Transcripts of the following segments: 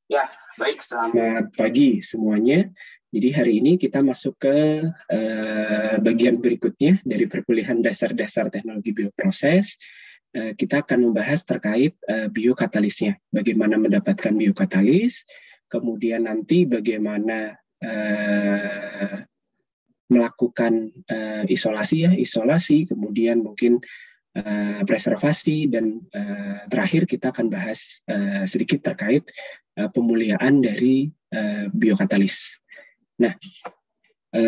Ya, baik. Selamat pagi semuanya. Jadi hari ini kita masuk ke bagian berikutnya dari perkuliahan dasar-dasar teknologi bioproses. Kita akan membahas terkait biokatalisnya. Bagaimana mendapatkan biokatalis, kemudian nanti bagaimana melakukan isolasi, kemudian mungkin preservasi, dan terakhir kita akan bahas sedikit terkait pemuliaan dari biokatalis. Nah,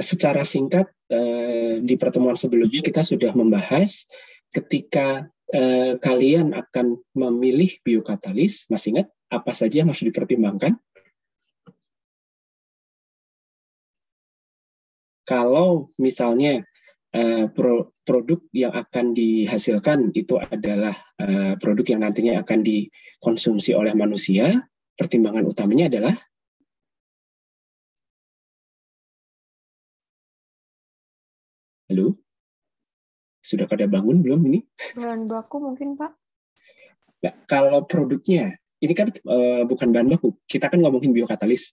secara singkat di pertemuan sebelumnya kita sudah membahas ketika kalian akan memilih biokatalis, masih ingat apa saja yang harus dipertimbangkan? Kalau misalnya produk yang akan dihasilkan itu adalah produk yang nantinya akan dikonsumsi oleh manusia, pertimbangan utamanya adalah halo? Sudah pada bangun belum ini? Bahan baku mungkin, Pak. Nah, kalau produknya, ini kan bukan bahan baku, kita kan ngomongin biokatalis.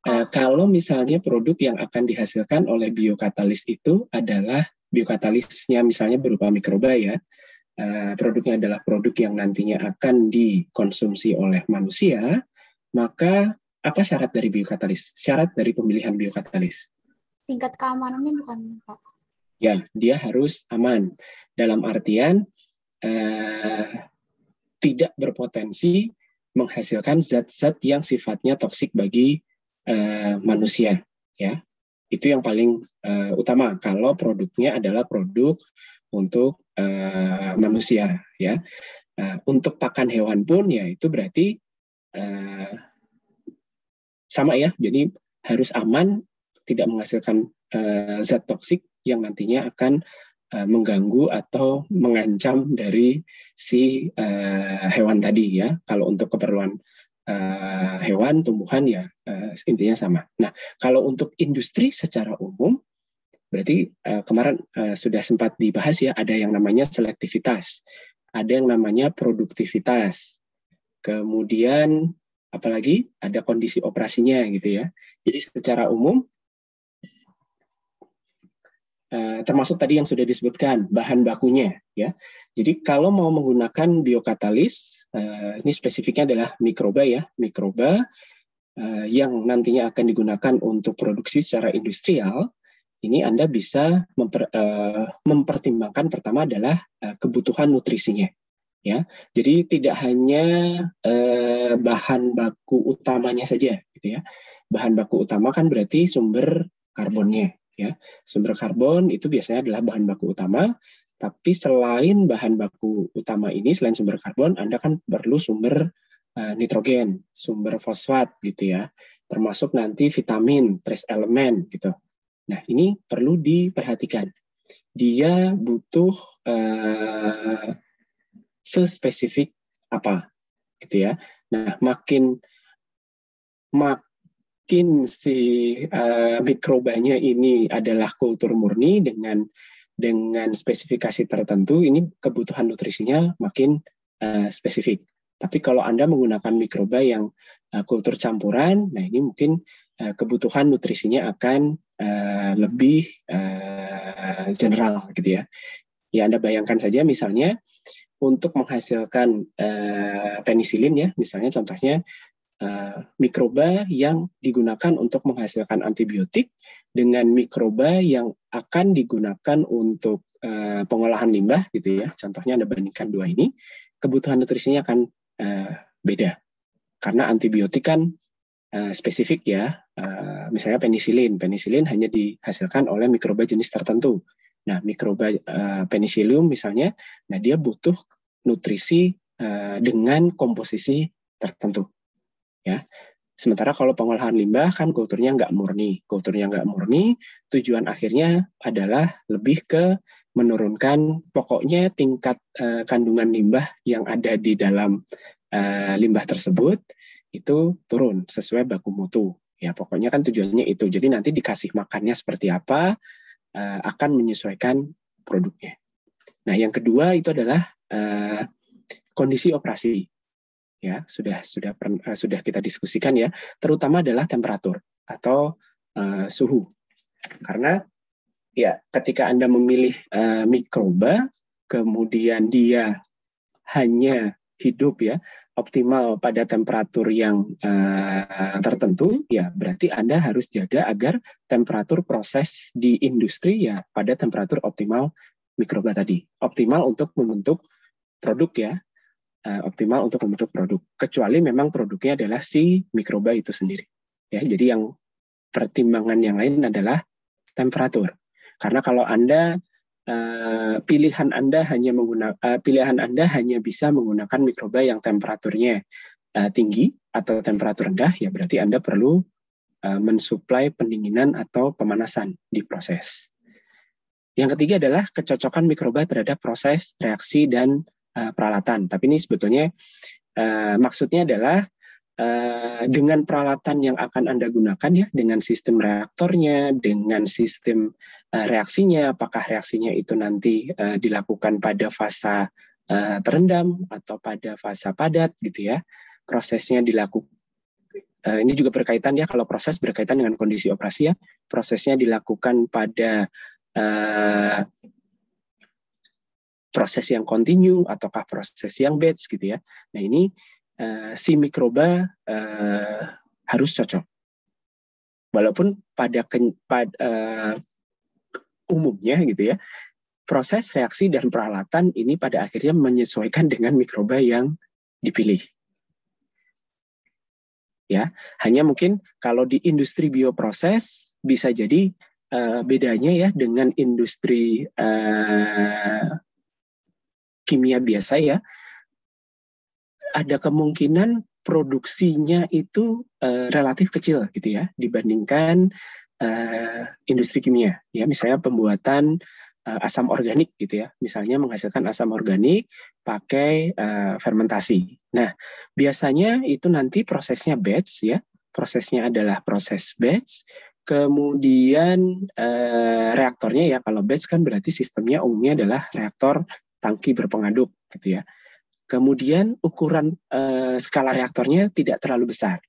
Kalau misalnya produk yang akan dihasilkan oleh biokatalis itu adalah biokatalisnya misalnya berupa mikroba ya, produknya adalah produk yang nantinya akan dikonsumsi oleh manusia, maka apa syarat dari biokatalis? Syarat dari pemilihan biokatalis? Tingkat keamanannya bukan, Pak? Ya, dia harus aman. Dalam artian tidak berpotensi menghasilkan zat-zat yang sifatnya toksik bagi manusia. Ya, itu yang paling utama. Kalau produknya adalah produk untuk manusia, ya. Untuk pakan hewan pun ya itu berarti sama ya. Jadi harus aman, tidak menghasilkan zat toksik yang nantinya akan mengganggu atau mengancam dari si hewan tadi ya. Kalau untuk keperluan hewan, tumbuhan ya intinya sama. Nah, kalau untuk industri secara umum, berarti kemarin sudah sempat dibahas ya, ada yang namanya selektivitas, ada yang namanya produktivitas, kemudian apalagi ada kondisi operasinya gitu ya. Jadi secara umum termasuk tadi yang sudah disebutkan bahan bakunya ya. Jadi kalau mau menggunakan biokatalis, ini spesifiknya adalah mikroba ya, mikroba yang nantinya akan digunakan untuk produksi secara industrial. Ini Anda bisa mempertimbangkan pertama adalah kebutuhan nutrisinya ya. Jadi tidak hanya bahan baku utamanya saja gitu ya. Bahan baku utama kan berarti sumber karbonnya. Ya, sumber karbon itu biasanya adalah bahan baku utama, tapi selain bahan baku utama ini, selain sumber karbon, Anda kan perlu sumber nitrogen, sumber fosfat gitu ya, termasuk nanti vitamin, trace elemen gitu. Nah, ini perlu diperhatikan. Dia butuh sespesifik apa gitu ya. Nah, makin si mikrobanya ini adalah kultur murni dengan spesifikasi tertentu, ini kebutuhan nutrisinya makin spesifik. Tapi kalau Anda menggunakan mikroba yang kultur campuran, nah ini mungkin kebutuhan nutrisinya akan lebih general gitu ya. Ya Anda bayangkan saja misalnya untuk menghasilkan penisilin ya, misalnya contohnya mikroba yang digunakan untuk menghasilkan antibiotik dengan mikroba yang akan digunakan untuk pengolahan limbah gitu ya. Contohnya Anda bandingkan dua ini, kebutuhan nutrisinya akan beda. Karena antibiotik kan spesifik ya. Misalnya penisilin hanya dihasilkan oleh mikroba jenis tertentu. Nah, mikroba penicillium misalnya, nah dia butuh nutrisi dengan komposisi tertentu. Ya, sementara kalau pengolahan limbah kan kulturnya nggak murni. Tujuan akhirnya adalah lebih ke menurunkan pokoknya tingkat kandungan limbah yang ada di dalam limbah tersebut itu turun sesuai baku mutu. Ya, pokoknya kan tujuannya itu. Jadi nanti dikasih makannya seperti apa akan menyesuaikan produknya. Nah, yang kedua itu adalah kondisi operasi. ya sudah kita diskusikan ya, terutama adalah temperatur atau suhu. Karena ya ketika Anda memilih mikroba, kemudian dia hanya hidup ya optimal pada temperatur yang tertentu, ya berarti Anda harus jaga agar temperatur proses di industri ya pada temperatur optimal mikroba tadi, optimal untuk membentuk produk ya, optimal untuk membentuk produk. Kecuali memang produknya adalah si mikroba itu sendiri. Ya, jadi yang pertimbangan yang lain adalah temperatur. Karena kalau Anda pilihan Anda hanya bisa menggunakan mikroba yang temperaturnya tinggi atau temperatur rendah, ya berarti Anda perlu mensuplai pendinginan atau pemanasan di proses. Yang ketiga adalah kecocokan mikroba terhadap proses, reaksi, dan peralatan. Tapi ini sebetulnya maksudnya adalah dengan peralatan yang akan Anda gunakan ya, dengan sistem reaktornya, dengan sistem reaksinya, apakah reaksinya itu nanti dilakukan pada fase terendam atau pada fase padat gitu ya. Prosesnya dilakukan, ini juga berkaitan ya, kalau proses berkaitan dengan kondisi operasi ya, prosesnya dilakukan pada proses yang kontinu ataukah proses yang batch gitu ya. Nah ini si mikroba harus cocok. Walaupun pada umumnya gitu ya, proses, reaksi, dan peralatan ini pada akhirnya menyesuaikan dengan mikroba yang dipilih. Ya, hanya mungkin kalau di industri bioproses bisa jadi bedanya ya dengan industri kimia biasa ya, ada kemungkinan produksinya itu relatif kecil gitu ya dibandingkan industri kimia ya, misalnya pembuatan asam organik gitu ya, misalnya menghasilkan asam organik pakai fermentasi. Nah biasanya itu nanti prosesnya batch ya, prosesnya adalah proses batch, kemudian reaktornya ya, kalau batch kan berarti sistemnya umumnya adalah reaktor tangki berpengaduk gitu ya. Kemudian ukuran skala reaktornya tidak terlalu besar,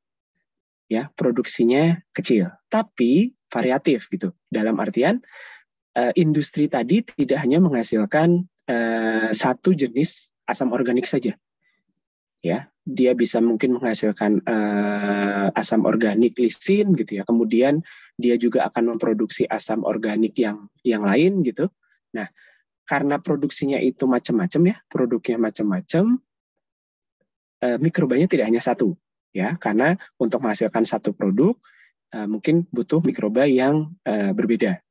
ya produksinya kecil, tapi variatif gitu. Dalam artian industri tadi tidak hanya menghasilkan satu jenis asam organik saja, ya dia bisa mungkin menghasilkan asam organik lisin gitu ya. Kemudian dia juga akan memproduksi asam organik yang lain gitu. Nah karena produksinya itu macam-macam ya, produknya macam-macam, mikrobanya tidak hanya satu, ya, karena untuk menghasilkan satu produk mungkin butuh mikroba yang berbeda.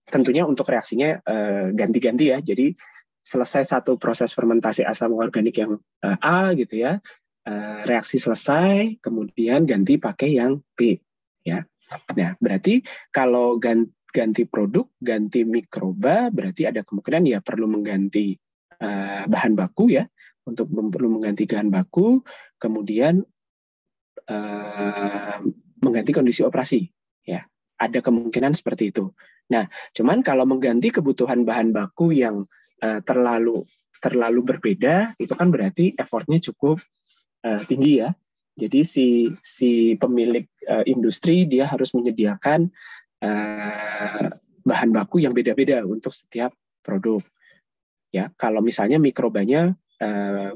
Tentunya untuk reaksinya ganti-ganti ya, jadi selesai satu proses fermentasi asam organik yang A gitu ya, reaksi selesai, kemudian ganti pakai yang B, ya. Nah, berarti kalau ganti produk, ganti mikroba, berarti ada kemungkinan ya perlu mengganti bahan baku ya, untuk perlu mengganti bahan baku, kemudian mengganti kondisi operasi ya. Ada kemungkinan seperti itu. Nah, cuman kalau mengganti kebutuhan bahan baku yang terlalu berbeda, itu kan berarti effortnya cukup tinggi ya. Jadi si pemilik industri dia harus menyediakan bahan baku yang beda-beda untuk setiap produk. Ya, kalau misalnya mikrobanya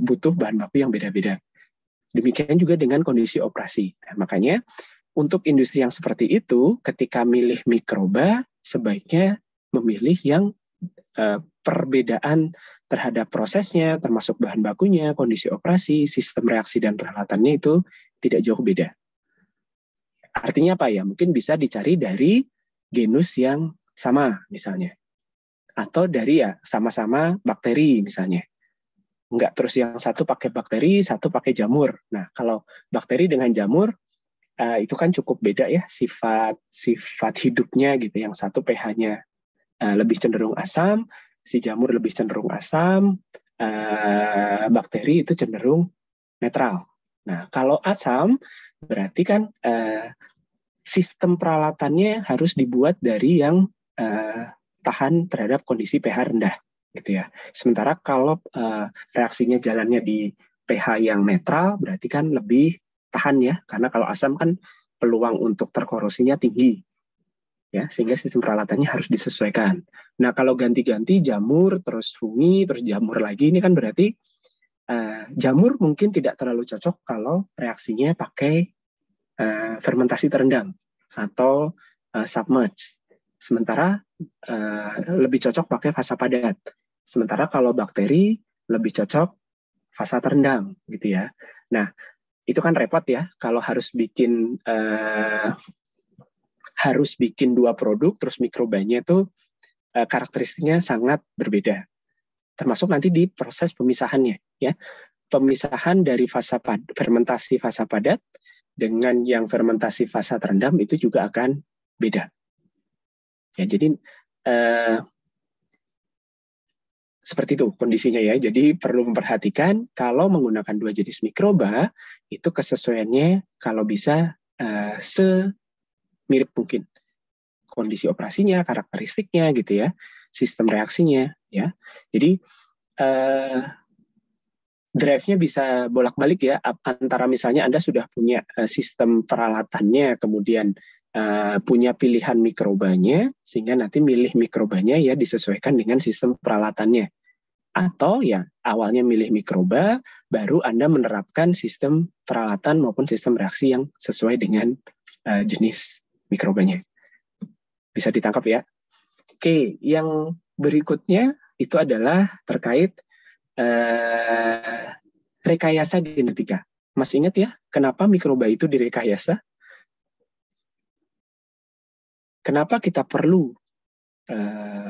butuh bahan baku yang beda-beda. Demikian juga dengan kondisi operasi. Nah, makanya untuk industri yang seperti itu, ketika milih mikroba, sebaiknya memilih yang perbedaan terhadap prosesnya, termasuk bahan bakunya, kondisi operasi, sistem reaksi, dan peralatannya itu tidak jauh beda. Artinya apa ya? Mungkin bisa dicari dari genus yang sama misalnya. Atau dari ya sama-sama bakteri misalnya. Enggak terus yang satu pakai bakteri, satu pakai jamur. Nah, kalau bakteri dengan jamur, itu kan cukup beda ya sifat hidupnya gitu. Yang satu pH-nya lebih cenderung asam, si jamur lebih cenderung asam, bakteri itu cenderung netral. Nah, kalau asam berarti kan sistem peralatannya harus dibuat dari yang tahan terhadap kondisi pH rendah gitu ya. Sementara kalau reaksinya jalannya di pH yang netral berarti kan lebih tahan ya, karena kalau asam kan peluang untuk terkorosinya tinggi. Ya, sehingga sistem peralatannya harus disesuaikan. Nah, kalau ganti-ganti jamur, terus fungi, terus jamur lagi, ini kan berarti jamur mungkin tidak terlalu cocok kalau reaksinya pakai fermentasi terendam atau submerge. Sementara lebih cocok pakai fasa padat. Sementara kalau bakteri lebih cocok fasa terendam, gitu ya. Nah, itu kan repot ya kalau harus bikin dua produk, terus mikrobanya itu karakteristiknya sangat berbeda. Termasuk nanti di proses pemisahannya, ya. Pemisahan dari fermentasi fasa padat dengan yang fermentasi fasa terendam itu juga akan beda. Ya, jadi seperti itu kondisinya ya. Jadi perlu memperhatikan kalau menggunakan dua jenis mikroba itu kesesuaiannya kalau bisa semirip mungkin. Kondisi operasinya, karakteristiknya gitu ya, sistem reaksinya ya. Jadi drive-nya bisa bolak-balik ya, antara misalnya Anda sudah punya sistem peralatannya, kemudian punya pilihan mikrobanya, sehingga nanti milih mikrobanya ya disesuaikan dengan sistem peralatannya. Atau ya awalnya milih mikroba, baru Anda menerapkan sistem peralatan maupun sistem reaksi yang sesuai dengan jenis mikrobanya. Bisa ditangkap ya. Oke, yang berikutnya itu adalah terkait rekayasa genetika. Mas ingat ya, kenapa mikroba itu direkayasa? Kenapa kita perlu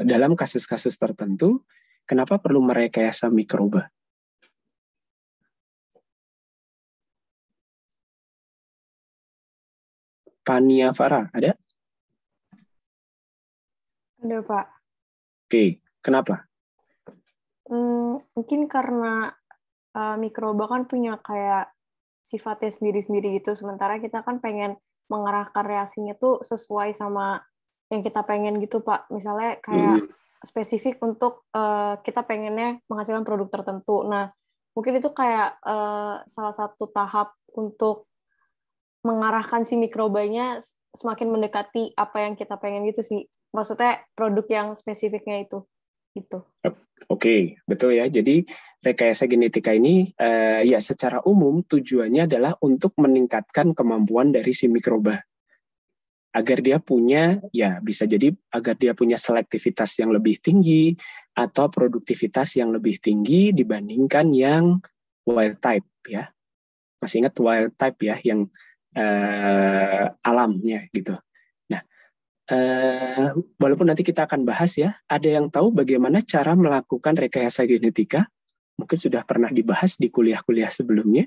dalam kasus-kasus tertentu, kenapa perlu merekayasa mikroba? Pania Farah, ada? Ada, Pak. Oke, kenapa? Mungkin karena mikroba kan punya kayak sifatnya sendiri-sendiri gitu, sementara kita kan pengen mengarahkan reaksinya tuh sesuai sama yang kita pengen gitu, Pak. Misalnya kayak spesifik untuk kita pengennya menghasilkan produk tertentu. Nah, mungkin itu kayak salah satu tahap untuk mengarahkan si mikrobanya semakin mendekati apa yang kita pengen gitu sih. Maksudnya produk yang spesifiknya itu. Gitu. Oke, betul ya. Jadi rekayasa genetika ini ya secara umum tujuannya adalah untuk meningkatkan kemampuan dari si mikroba. Agar dia punya, ya bisa jadi agar dia punya selektivitas yang lebih tinggi atau produktivitas yang lebih tinggi dibandingkan yang wild type ya. Masih ingat wild type ya, yang alamnya gitu. Nah, walaupun nanti kita akan bahas ya, ada yang tahu bagaimana cara melakukan rekayasa genetika? Mungkin sudah pernah dibahas di kuliah-kuliah sebelumnya.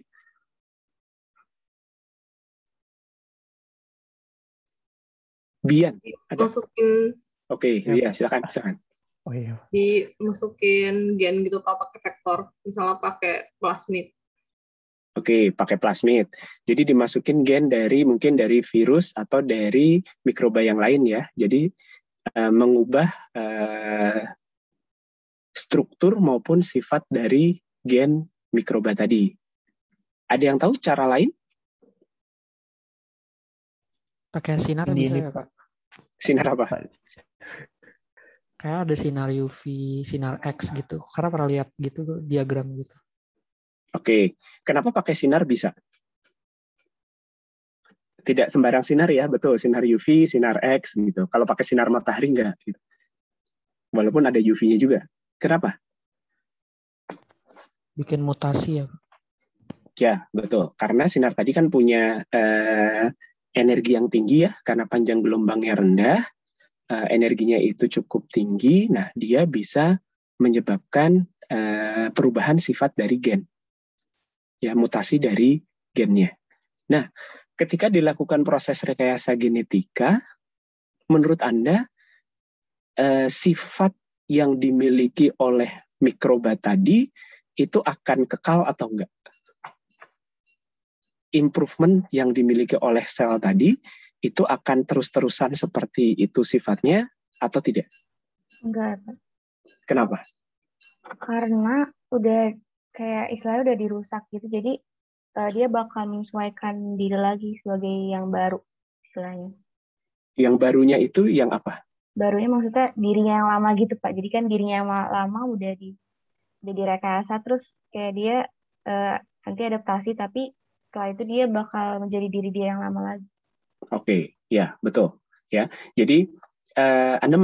Bian, ada? Masukin. Oke, ya silakan. Oh iya. Dimasukin gen gitu Pak, pakai vektor, misalnya pakai plasmid. Oke, pakai plasmid. Jadi dimasukin gen mungkin dari virus atau dari mikroba yang lain ya. Jadi mengubah struktur maupun sifat dari gen mikroba tadi. Ada yang tahu cara lain? Pakai sinar bisa ya, Pak? Sinar apa? Kayak ada sinar UV, sinar X gitu. Karena pernah lihat gitu diagram gitu. Oke, kenapa pakai sinar bisa? Tidak sembarang sinar ya, betul. Sinar UV, sinar X gitu. Kalau pakai sinar matahari enggak. Gitu. Walaupun ada UV-nya juga. Kenapa? Bikin mutasi ya. Ya, betul. Karena sinar tadi kan punya energi yang tinggi ya, karena panjang gelombangnya rendah, energinya itu cukup tinggi, nah dia bisa menyebabkan perubahan sifat dari gen. Ya, mutasi dari gennya. Nah, ketika dilakukan proses rekayasa genetika, menurut Anda sifat yang dimiliki oleh mikroba tadi itu akan kekal atau enggak? Improvement yang dimiliki oleh sel tadi itu akan terus-terusan seperti itu sifatnya atau tidak? Enggak. Kenapa? Karena udah kayak istilahnya udah dirusak gitu. Jadi dia bakal menyesuaikan diri lagi sebagai yang baru istilahnya. Yang barunya itu yang apa? Barunya maksudnya dirinya yang lama gitu Pak. Jadi kan dirinya yang lama udah direkayasa, terus kayak dia nanti adaptasi, tapi setelah itu dia bakal menjadi diri dia yang lama lagi. Oke, ya betul. Ya, jadi Anda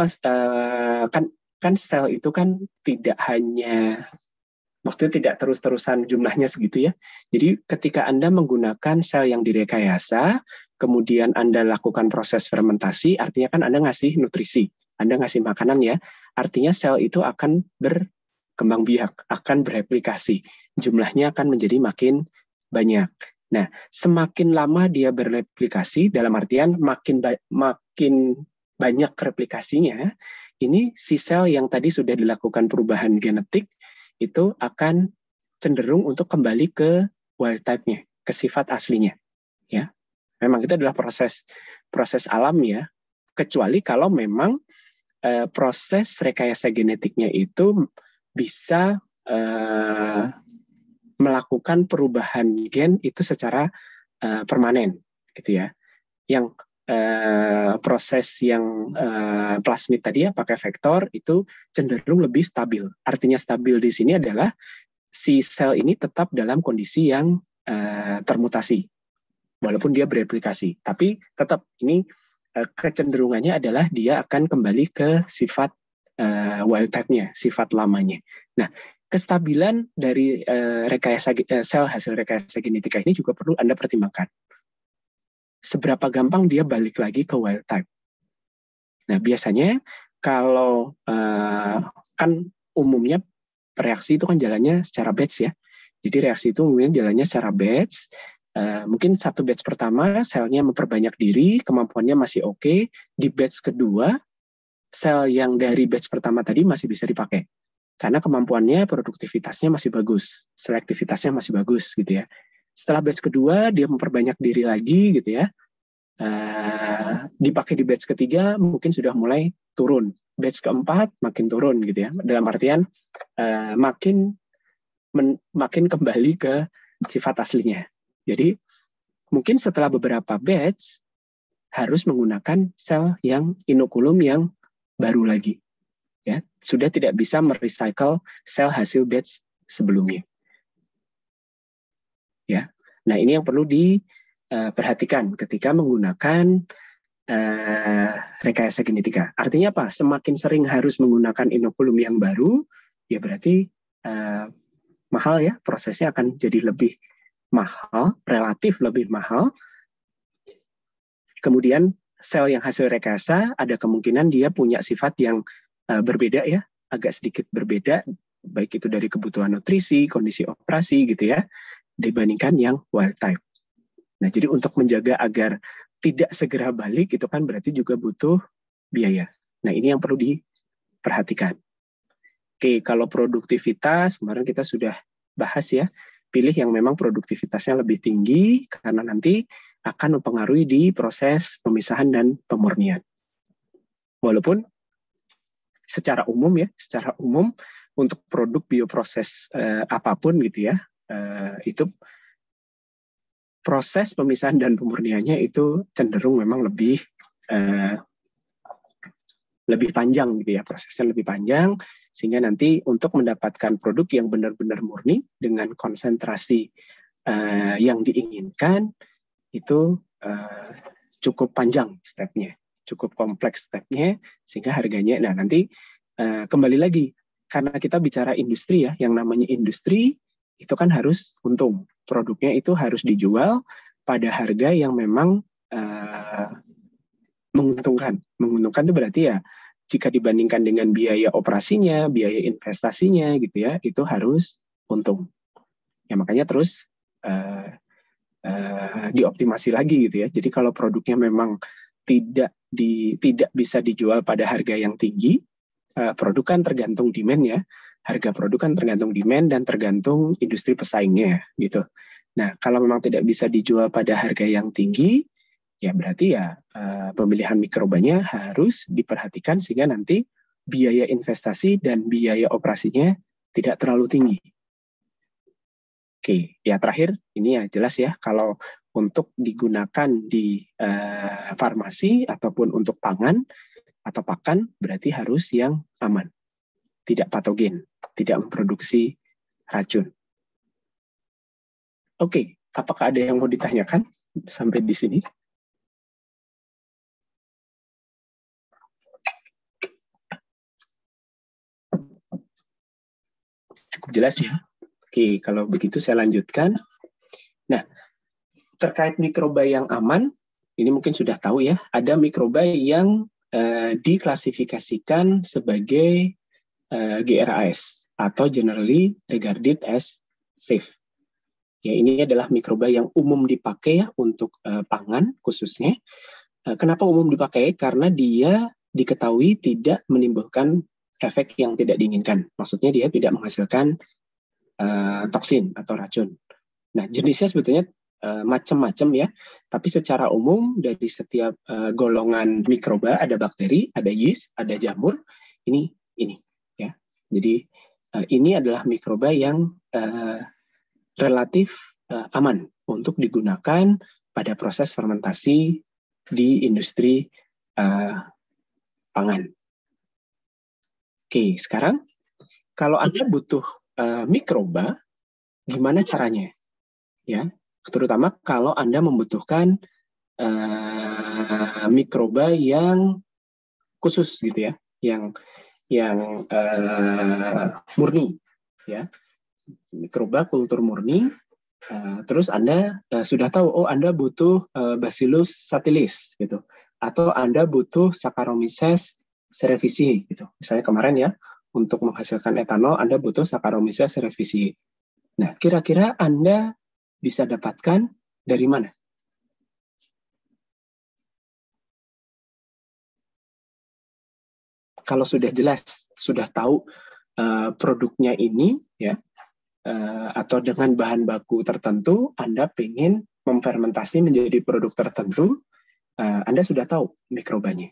kan sel itu kan tidak hanya, maksudnya tidak terus-terusan jumlahnya segitu ya. Jadi ketika Anda menggunakan sel yang direkayasa, kemudian Anda lakukan proses fermentasi, artinya kan Anda ngasih nutrisi, Anda ngasih makanan ya, artinya sel itu akan berkembang biak, akan bereplikasi. Jumlahnya akan menjadi makin banyak. Nah, semakin lama dia bereplikasi, dalam artian makin banyak replikasinya, ini si sel yang tadi sudah dilakukan perubahan genetik, itu akan cenderung untuk kembali ke wild type-nya, ke sifat aslinya. Ya, memang itu adalah proses alam ya, kecuali kalau memang proses rekayasa genetiknya itu bisa melakukan perubahan gen itu secara permanen, gitu ya. Yang proses yang plasmid tadi ya pakai vektor itu cenderung lebih stabil. Artinya stabil di sini adalah si sel ini tetap dalam kondisi yang termutasi, walaupun dia bereplikasi. Tapi tetap ini kecenderungannya adalah dia akan kembali ke sifat wild type-nya, sifat lamanya. Nah, kestabilan dari sel hasil rekayasa genetika ini juga perlu Anda pertimbangkan. Seberapa gampang dia balik lagi ke wild type. Nah, biasanya kalau kan umumnya reaksi itu kan jalannya secara batch ya. Jadi reaksi itu umumnya jalannya secara batch. Mungkin satu batch pertama selnya memperbanyak diri, kemampuannya masih oke. Di batch kedua, sel yang dari batch pertama tadi masih bisa dipakai. Karena kemampuannya, produktivitasnya masih bagus, selektivitasnya masih bagus gitu ya. Setelah batch kedua, dia memperbanyak diri lagi gitu ya. Dipakai di batch ketiga, mungkin sudah mulai turun. Batch keempat, makin turun gitu ya. Dalam artian, makin kembali ke sifat aslinya. Jadi, mungkin setelah beberapa batch, harus menggunakan sel yang inokulum yang baru lagi. Ya, sudah tidak bisa merecycle sel hasil batch sebelumnya. Ya, nah ini yang perlu diperhatikan ketika menggunakan rekayasa genetika. Artinya apa? Semakin sering harus menggunakan inokulum yang baru, ya berarti mahal ya, prosesnya akan jadi lebih mahal, relatif lebih mahal. Kemudian sel yang hasil rekayasa ada kemungkinan dia punya sifat yang berbeda ya, agak sedikit berbeda, baik itu dari kebutuhan nutrisi, kondisi operasi gitu ya, dibandingkan yang wild type. Nah, jadi untuk menjaga agar tidak segera balik itu kan berarti juga butuh biaya. Nah, ini yang perlu diperhatikan. Oke, kalau produktivitas, kemarin kita sudah bahas ya, pilih yang memang produktivitasnya lebih tinggi karena nanti akan mempengaruhi di proses pemisahan dan pemurnian. Walaupun secara umum untuk produk bioproses apapun gitu ya, itu proses pemisahan dan pemurniannya itu cenderung memang lebih panjang gitu ya, prosesnya lebih panjang, sehingga nanti untuk mendapatkan produk yang benar-benar murni dengan konsentrasi yang diinginkan itu cukup panjang stepnya, cukup kompleks stepnya, sehingga harganya, nah nanti kembali lagi, karena kita bicara industri ya, yang namanya industri itu kan harus untung, produknya itu harus dijual pada harga yang memang menguntungkan itu berarti ya, jika dibandingkan dengan biaya operasinya, biaya investasinya gitu ya, itu harus untung. Ya makanya terus dioptimasi lagi gitu ya. Jadi kalau produknya memang tidak bisa dijual pada harga yang tinggi, produk kan tergantung demand ya. Harga produk kan tergantung demand dan tergantung industri pesaingnya gitu. Nah, kalau memang tidak bisa dijual pada harga yang tinggi, ya berarti ya pemilihan mikrobanya harus diperhatikan sehingga nanti biaya investasi dan biaya operasinya tidak terlalu tinggi. Oke, ya terakhir ini ya jelas ya kalau untuk digunakan di farmasi ataupun untuk pangan atau pakan berarti harus yang aman, tidak patogen, tidak memproduksi racun. Oke, apakah ada yang mau ditanyakan sampai di sini? Cukup jelas ya. Oke, kalau begitu saya lanjutkan. Nah, terkait mikroba yang aman, ini mungkin sudah tahu ya, ada mikroba yang diklasifikasikan sebagai GRAS atau generally regarded as safe. Ya, ini adalah mikroba yang umum dipakai ya untuk pangan khususnya. Kenapa umum dipakai? Karena dia diketahui tidak menimbulkan efek yang tidak diinginkan. Maksudnya dia tidak menghasilkan toksin atau racun. Nah, jenisnya sebetulnya macam-macam ya, tapi secara umum dari setiap golongan mikroba ada bakteri, ada yeast, ada jamur, ini ya. Jadi ini adalah mikroba yang relatif aman untuk digunakan pada proses fermentasi di industri pangan. Oke, sekarang kalau Anda butuh mikroba, gimana caranya? Ya, terutama kalau Anda membutuhkan mikroba yang khusus gitu ya, yang murni ya, mikroba kultur murni. Terus Anda sudah tahu, oh Anda butuh Bacillus subtilis gitu, atau Anda butuh Saccharomyces cerevisiae gitu. Misalnya kemarin ya, untuk menghasilkan etanol Anda butuh Saccharomyces cerevisiae. Nah, kira-kira Anda bisa dapatkan dari mana? Kalau sudah jelas, sudah tahu produknya ini, ya, atau dengan bahan baku tertentu, Anda ingin memfermentasi menjadi produk tertentu, Anda sudah tahu mikrobanya.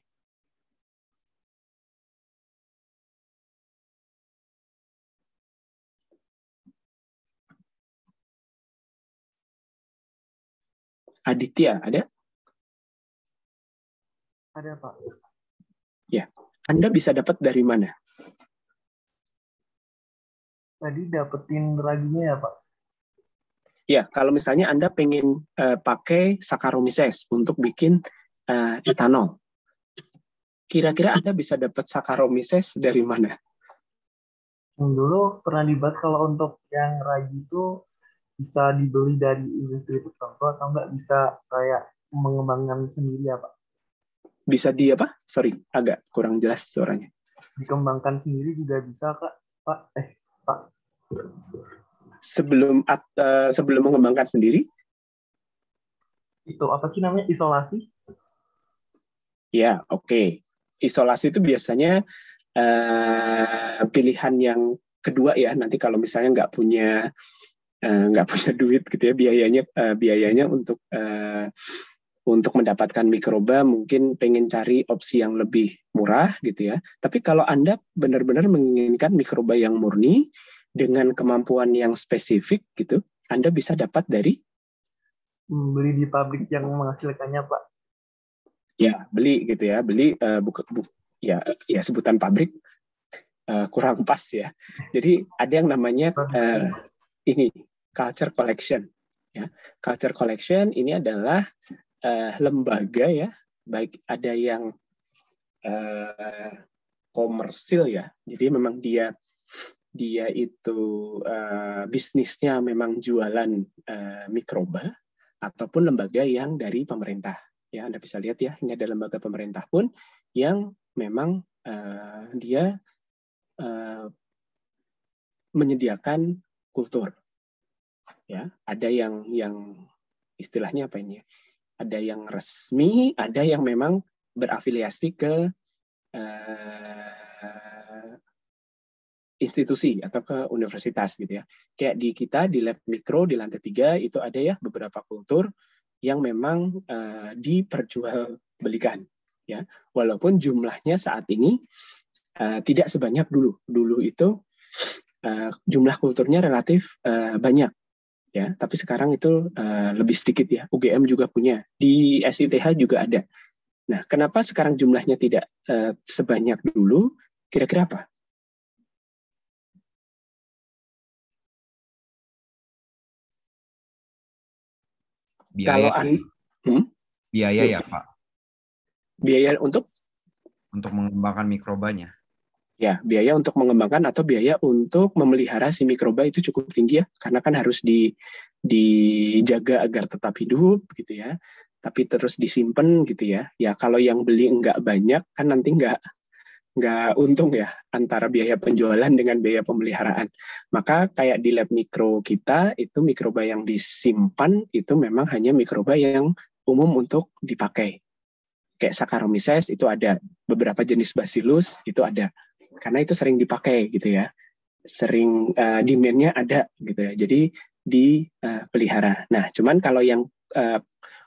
Aditya, ada? Ada, Pak. Ya, Anda bisa dapat dari mana? Tadi dapetin raginya ya, Pak? Ya, kalau misalnya Anda pengen pakai Saccharomyces untuk bikin etanol, kira-kira Anda bisa dapat Saccharomyces dari mana? Dulu pernah dibahas kalau untuk yang ragi itu bisa dibeli dari industri tertentu atau nggak bisa kayak mengembangkan sendiri ya, Pak? Bisa di apa? Sorry, agak kurang jelas suaranya. Dikembangkan sendiri juga bisa, Kak? Pak. Sebelum mengembangkan sendiri? Itu apa sih namanya? Isolasi? Ya, oke. Isolasi itu biasanya pilihan yang kedua ya. Nanti kalau misalnya nggak punya duit gitu ya, biayanya untuk mendapatkan mikroba mungkin pengen cari opsi yang lebih murah gitu ya. Tapi kalau Anda benar-benar menginginkan mikroba yang murni dengan kemampuan yang spesifik gitu, Anda bisa dapat dari beli di pabrik yang menghasilkannya, Pak. Ya, beli gitu ya. Beli ya sebutan pabrik kurang pas ya. Jadi ada yang namanya ini culture collection ya. Culture collection ini adalah lembaga ya, baik ada yang komersil ya, jadi memang dia itu bisnisnya memang jualan mikroba, ataupun lembaga yang dari pemerintah ya. Anda bisa lihat ya, ini ada lembaga pemerintah pun yang memang dia menyediakan kultur ya. Ada yang istilahnya apa ini ya? Ada yang resmi, ada yang memang berafiliasi ke institusi atau ke universitas gitu ya. Kayak di kita di lab mikro di lantai 3 itu ada ya beberapa kultur yang memang diperjualbelikan ya. Walaupun jumlahnya saat ini tidak sebanyak dulu. Dulu itu jumlah kulturnya relatif banyak ya, tapi sekarang itu lebih sedikit ya. UGM juga punya, di SITH juga ada. Nah, kenapa sekarang jumlahnya tidak sebanyak dulu? Kira-kira apa? Biaya, biaya Yuk. ya Pak, Biaya untuk mengembangkan mikrobanya. Ya, biaya untuk mengembangkan atau biaya untuk memelihara si mikroba itu cukup tinggi ya, karena kan harus dijaga agar tetap hidup gitu ya, tapi terus disimpan gitu ya. Ya kalau yang beli nggak banyak kan nanti nggak untung ya antara biaya penjualan dengan biaya pemeliharaan. Maka kayak di lab mikro kita itu mikroba yang disimpan itu memang hanya mikroba yang umum untuk dipakai. Kayak Saccharomyces itu ada, beberapa jenis Bacillus itu ada. Karena itu sering dipakai gitu ya, sering demand-nya ada gitu ya, jadi dipelihara. Nah, cuman kalau yang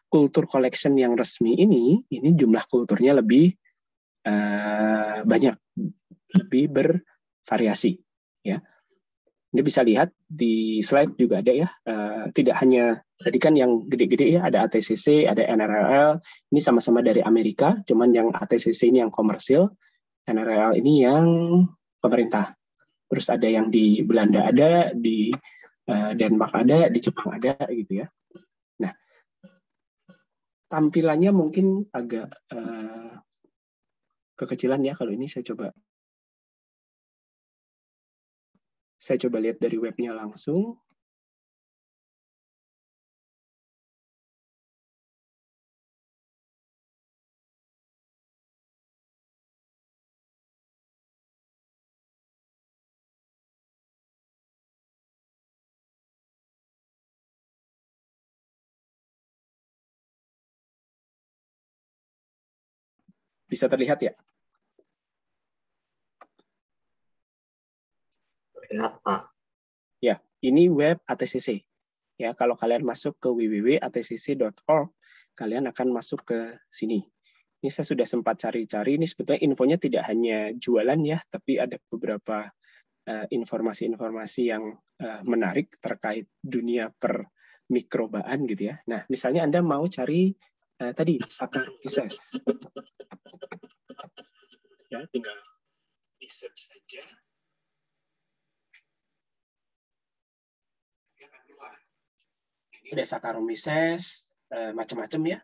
kultur collection yang resmi ini jumlah kulturnya lebih banyak, lebih bervariasi ya. Ini bisa lihat di slide juga ada ya, tidak hanya tadi kan yang gede-gede ya, ada ATCC, ada NRLL, ini sama-sama dari Amerika, cuman yang ATCC ini yang komersil, NRL ini yang pemerintah. Terus ada yang di Belanda ada, di Denmark ada, di Jepang ada gitu ya. Nah, tampilannya mungkin agak kekecilan ya kalau ini saya coba lihat dari webnya langsung. Bisa terlihat ya? Terlihat, Pak. Ya, ini web ATCC. Ya, kalau kalian masuk ke www.atcc.org, kalian akan masuk ke sini. Ini saya sudah sempat cari-cari, ini sebetulnya infonya tidak hanya jualan ya, tapi ada beberapa informasi-informasi yang menarik terkait dunia permikrobaan gitu ya. Nah, misalnya Anda mau cari tadi Saccharomyces. Ya, tinggal di search saja. Ini ada Saccharomyces, macam-macam ya.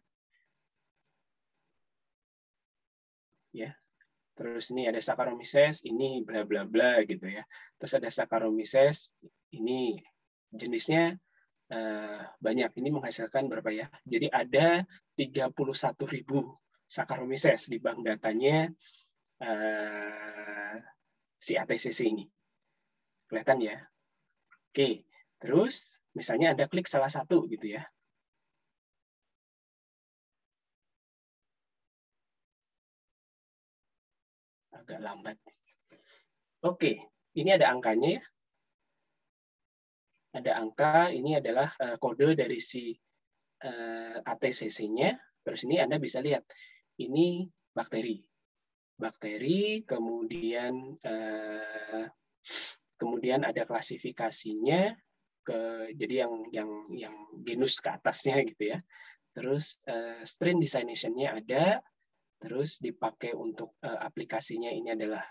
Ya. Terus ini ada Saccharomyces, ini bla bla bla gitu ya. Terus ada Saccharomyces, ini jenisnya banyak. Ini menghasilkan berapa ya? Jadi ada 31.000 Saccharomyces di bank datanya si ATCC ini. Kelihatan ya? Oke, terus misalnya Anda klik salah satu gitu ya. Agak lambat. Oke, ini ada angkanya ya. Ada angka, ini adalah kode dari si ATCC-nya. Terus ini Anda bisa lihat, ini bakteri. Kemudian ada klasifikasinya, jadi yang genus ke atasnya gitu ya. Terus strain designation-nya ada, terus dipakai untuk aplikasinya ini adalah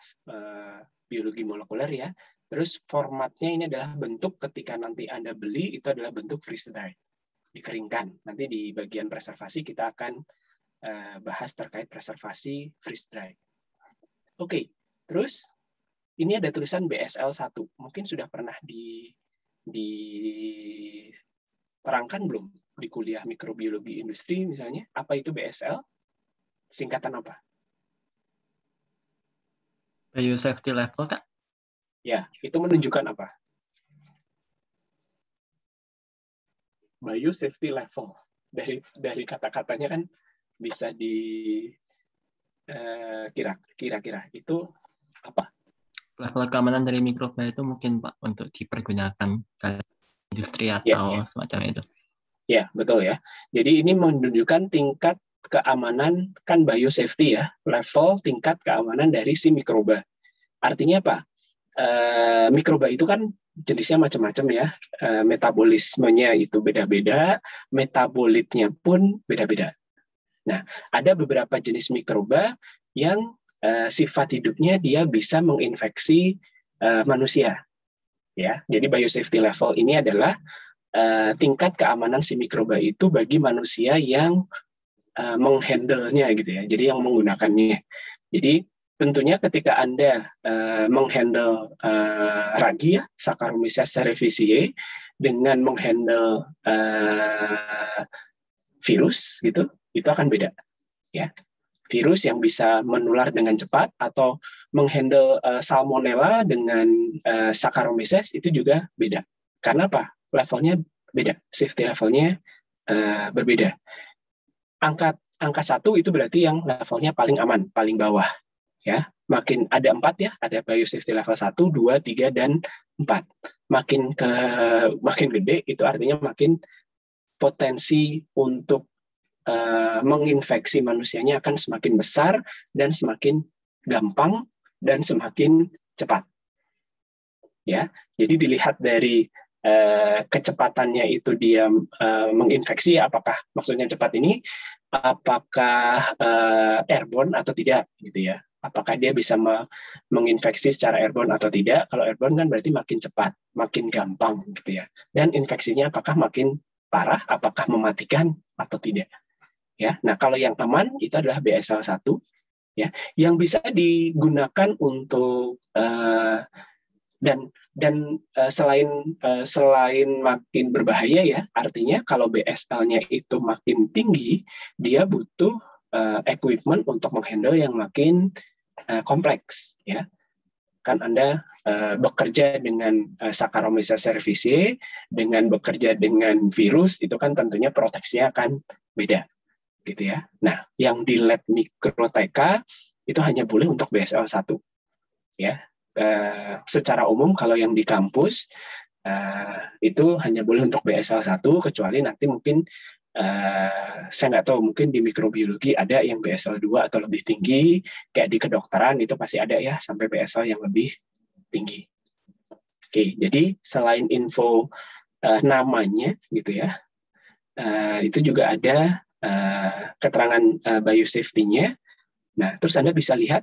biologi molekuler ya. Terus formatnya ini adalah bentuk ketika nanti Anda beli itu adalah bentuk freeze dried, dikeringkan. Nanti di bagian preservasi kita akan bahas terkait preservasi freeze dried. Oke, terus ini ada tulisan BSL 1. Mungkin sudah pernah diterangkan belum di kuliah mikrobiologi industri misalnya, apa itu BSL? Singkatan apa? Biosafety level, Kak? Ya, itu menunjukkan apa? Biosafety level. Dari kata-katanya kan bisa kira-kira itu apa? Level keamanan dari mikroba itu mungkin Pak untuk dipergunakan industri atau semacam itu. Ya, betul ya. Jadi ini menunjukkan tingkat keamanan, kan biosafety ya, level tingkat keamanan dari si mikroba. Artinya apa? Mikroba itu kan jenisnya macam-macam ya. Metabolismenya itu beda-beda, metabolitnya pun beda-beda. Nah, ada beberapa jenis mikroba yang sifat hidupnya dia bisa menginfeksi manusia. Ya, jadi biosafety level ini adalah tingkat keamanan si mikroba itu bagi manusia yang menghandle-nya gitu ya. Jadi yang menggunakannya. Jadi tentunya ketika Anda menghandle ragi ya, Saccharomyces cerevisiae dengan menghandle virus gitu, itu akan beda ya. Virus yang bisa menular dengan cepat atau menghandle salmonella dengan Saccharomyces itu juga beda. Karena apa? Levelnya beda, safety levelnya berbeda. Angka 1 itu berarti yang levelnya paling aman, paling bawah. Ya, makin ada 4 ya, ada biosafety level 1, 2, 3 dan 4. Makin gede itu artinya makin potensi untuk menginfeksi manusianya akan semakin besar dan semakin gampang dan semakin cepat. Ya, jadi dilihat dari kecepatannya itu dia menginfeksi, apakah maksudnya cepat ini, apakah airborne atau tidak, gitu ya. Apakah dia bisa menginfeksi secara airborne atau tidak? Kalau airborne kan berarti makin cepat, makin gampang, gitu ya. Dan infeksinya apakah makin parah, apakah mematikan atau tidak? Ya, nah kalau yang aman itu adalah BSL-1 ya, yang bisa digunakan untuk selain makin berbahaya ya, artinya kalau BSL-nya itu makin tinggi, dia butuh equipment untuk menghandle yang makin kompleks ya. Kan Anda bekerja dengan Saccharomyces cerevisiae, dengan bekerja dengan virus itu kan tentunya proteksinya akan beda. Gitu ya. Nah, yang di lab mikroteka itu hanya boleh untuk BSL-1. Ya. Secara umum kalau yang di kampus itu hanya boleh untuk BSL-1, kecuali nanti mungkin saya nggak tahu, mungkin di mikrobiologi ada yang BSL-2 atau lebih tinggi, kayak di kedokteran itu pasti ada ya sampai BSL yang lebih tinggi. Oke, jadi selain info namanya gitu ya, itu juga ada keterangan biosafety-nya. Nah, terus Anda bisa lihat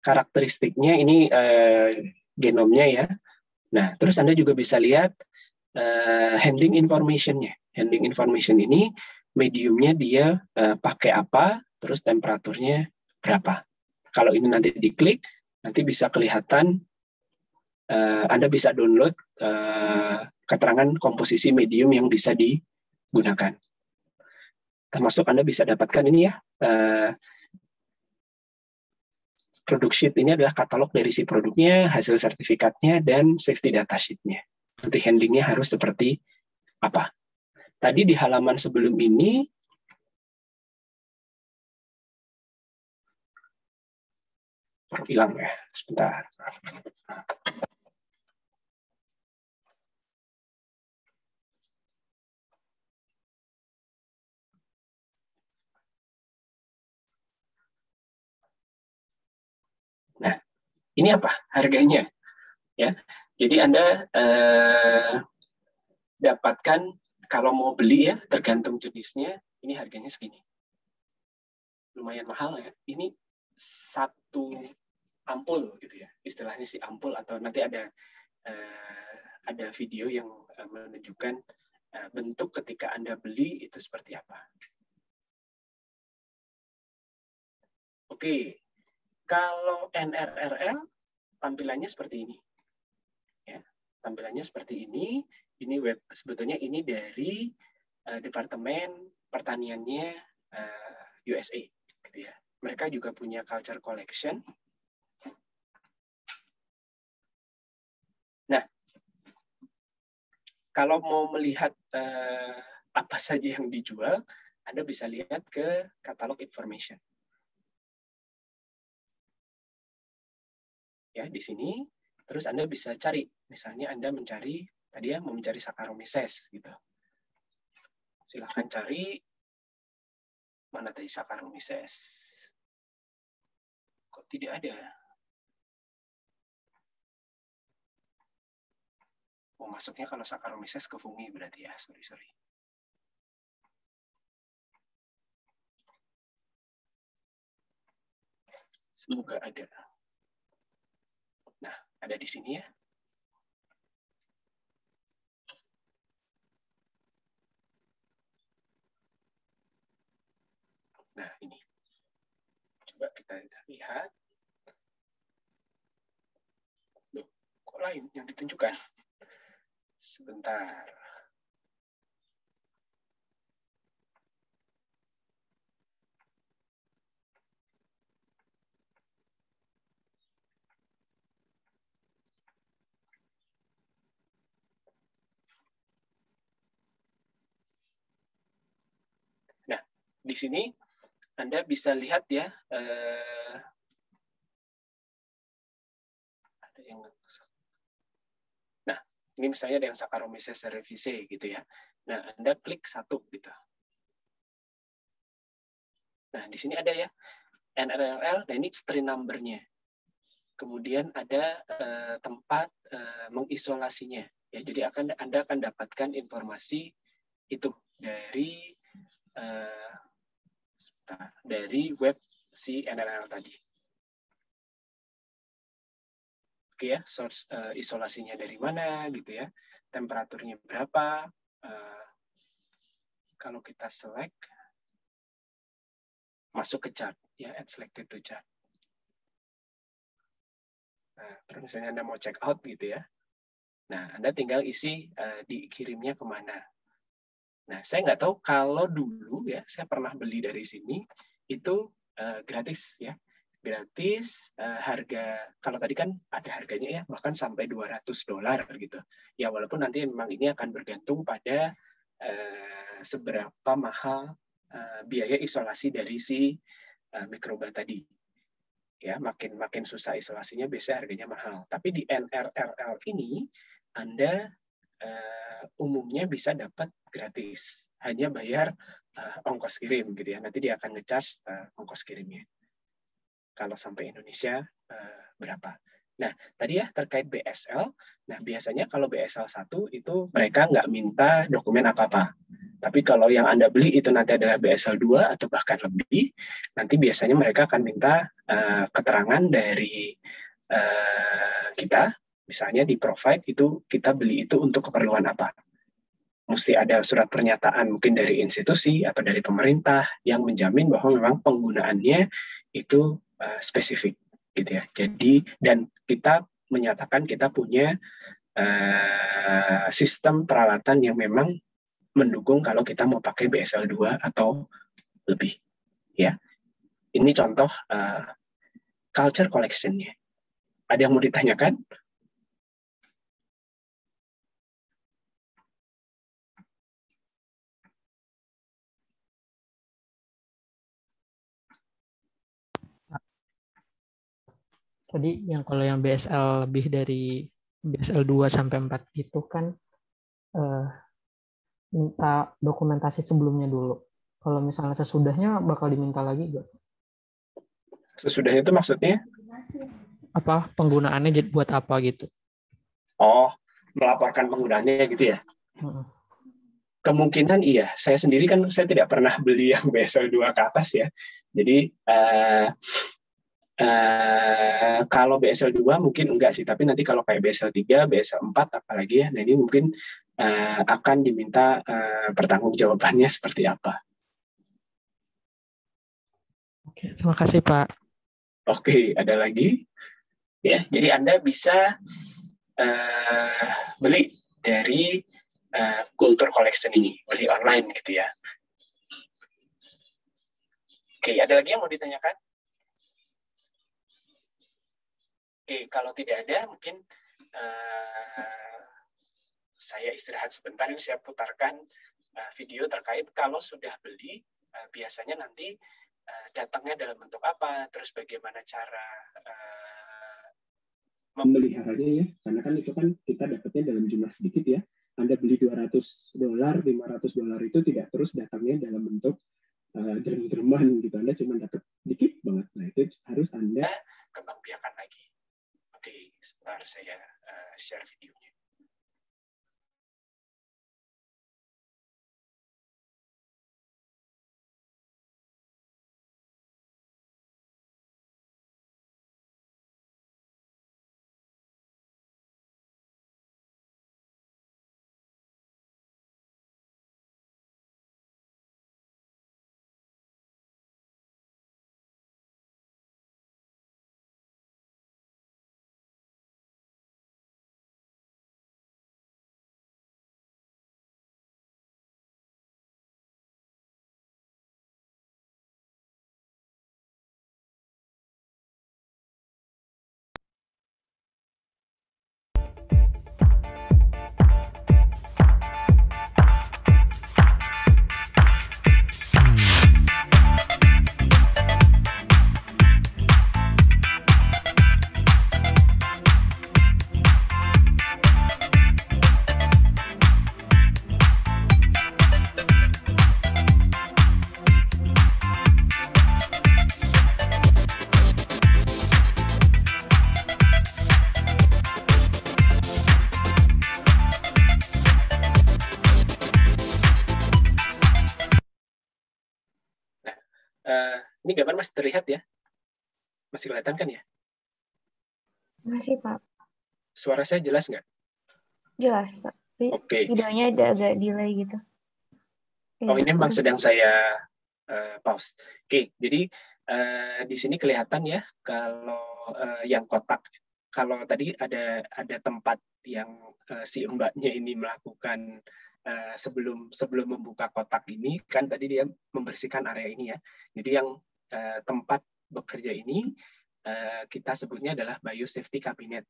karakteristiknya ini genomnya ya. Nah, terus Anda juga bisa lihat handling information-nya. Handling information ini mediumnya dia pakai apa, terus temperaturnya berapa. Kalau ini nanti diklik, nanti bisa kelihatan Anda bisa download keterangan komposisi medium yang bisa digunakan. Termasuk Anda bisa dapatkan ini ya, product sheet ini adalah katalog dari si produknya, hasil sertifikatnya, dan safety data sheet-nya. Nanti handlingnya harus seperti apa. Tadi di halaman sebelum ini, hilang ya, sebentar. Nah, ini apa harganya? Ya, jadi Anda dapatkan kalau mau beli ya, tergantung jenisnya. Ini harganya segini. Lumayan mahal ya. Ini satu ampul gitu ya, istilahnya si ampul, atau nanti ada video yang menunjukkan bentuk ketika Anda beli itu seperti apa. Oke. Kalau NRRL tampilannya seperti ini. Ya, tampilannya seperti ini. Ini web, sebetulnya ini dari Departemen Pertaniannya USA gitu ya. Mereka juga punya culture collection. Nah, kalau mau melihat apa saja yang dijual, Anda bisa lihat ke katalog information. Ya, di sini terus Anda bisa cari, misalnya Anda mencari tadi ya, mau mencari Saccharomyces gitu. Silahkan cari mana tadi Saccharomyces. Kok tidak ada? Oh, masuknya kalau Saccharomyces ke fungi berarti ya. Sorry. Semoga ada. Nah, ada di sini ya. Nah, ini. Coba kita lihat. Loh, kok lain yang ditunjukkan? Sebentar. Nah, di sini Anda bisa lihat ya, ada yang, nah ini misalnya ada yang Saccharomyces cerevisiae gitu ya. Nah, Anda klik satu gitu. Nah, di sini ada ya NRLL, nah ini strain number-nya. Kemudian ada tempat mengisolasinya. Ya, jadi Anda akan dapatkan informasi itu dari web si NRL tadi. Oke ya, source isolasinya dari mana gitu ya, temperaturnya berapa. Kalau kita select, masuk ke chart ya, add selected to chart. Nah, terus misalnya Anda mau check out gitu ya. Nah, Anda tinggal isi dikirimnya kemana. Nah, saya nggak tahu kalau dulu ya, saya pernah beli dari sini, itu gratis ya. Gratis, harga, kalau tadi kan ada harganya ya, bahkan sampai $200 gitu. Ya, walaupun nanti memang ini akan bergantung pada seberapa mahal biaya isolasi dari si mikroba tadi. Ya, makin susah isolasinya, biasanya harganya mahal. Tapi di NRRL ini, Anda umumnya bisa dapat gratis. Hanya bayar ongkos kirim gitu ya. Nanti dia akan nge-charge ongkos kirimnya. Kalau sampai Indonesia berapa. Nah, tadi ya terkait BSL. Nah, biasanya kalau BSL 1 itu mereka nggak minta dokumen apa-apa. Tapi kalau yang Anda beli itu nanti adalah BSL 2 atau bahkan lebih, nanti biasanya mereka akan minta keterangan dari kita, misalnya di provide itu kita beli itu untuk keperluan apa. Mesti ada surat pernyataan mungkin dari institusi atau dari pemerintah yang menjamin bahwa memang penggunaannya itu spesifik gitu ya. Jadi dan kita menyatakan kita punya sistem peralatan yang memang mendukung kalau kita mau pakai BSL 2 atau lebih ya. Ini contoh culture collection-nya. Ada yang mau ditanyakan? Tadi yang kalau yang BSL lebih dari BSL 2 sampai 4 gitu kan minta dokumentasi sebelumnya dulu. Kalau misalnya sesudahnya bakal diminta lagi nggak? Sesudahnya itu maksudnya? Apa penggunaannya buat apa gitu? Oh, melaporkan penggunaannya gitu ya? Kemungkinan iya. Saya sendiri kan saya tidak pernah beli yang BSL 2 ke atas ya. Jadi kalau BSL 2 mungkin enggak sih, tapi nanti kalau kayak BSL 3, BSL 4 apalagi ya, nah ini mungkin akan diminta pertanggungjawabannya seperti apa. Oke, terima kasih Pak. Oke, ada lagi? Ya, jadi Anda bisa beli dari Culture Collection ini, beli online gitu ya. Oke, ada lagi yang mau ditanyakan? Oke, kalau tidak ada, mungkin saya istirahat sebentar. Ini saya putarkan video terkait kalau sudah beli, biasanya nanti datangnya dalam bentuk apa, terus bagaimana cara memeliharanya ya. Karena kan itu kan kita dapatnya dalam jumlah sedikit ya. Anda beli $200, $500 itu tidak terus datangnya dalam bentuk derm-derman gitu. Anda cuma dapat dikit banget. Nah, itu harus Anda kembangbiakan lagi. Oke, sebentar saya share videonya. Ini gambar masih terlihat ya? Masih kelihatan kan ya? Masih, Pak. Suara saya jelas nggak? Jelas, Pak. Oke. Videonya ada agak delay gitu. Oh, ini memang sedang saya pause. Oke, jadi di sini kelihatan ya kalau yang kotak. Kalau tadi ada tempat yang si mbaknya ini melakukan sebelum membuka kotak ini, kan tadi dia membersihkan area ini ya. Jadi yang tempat bekerja ini kita sebutnya adalah Biosafety Cabinet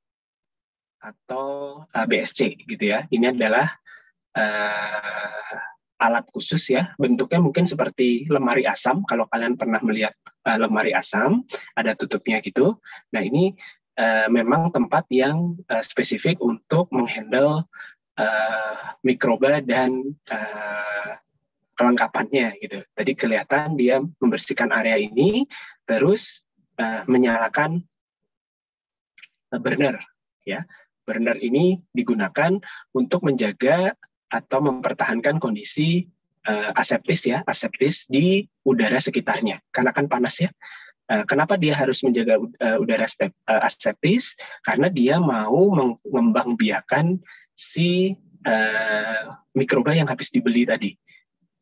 atau BSC gitu ya. Ini adalah alat khusus ya, bentuknya mungkin seperti lemari asam. Kalau kalian pernah melihat lemari asam, ada tutupnya gitu. Nah ini memang tempat yang spesifik untuk menghandle mikroba dan kelengkapannya gitu. Tadi kelihatan dia membersihkan area ini, terus menyalakan burner ya. Burner ini digunakan untuk menjaga atau mempertahankan kondisi aseptis di udara sekitarnya, karena kan panas ya. Kenapa dia harus menjaga udara aseptis? Karena dia mau mengembangbiakan si mikroba yang habis dibeli tadi.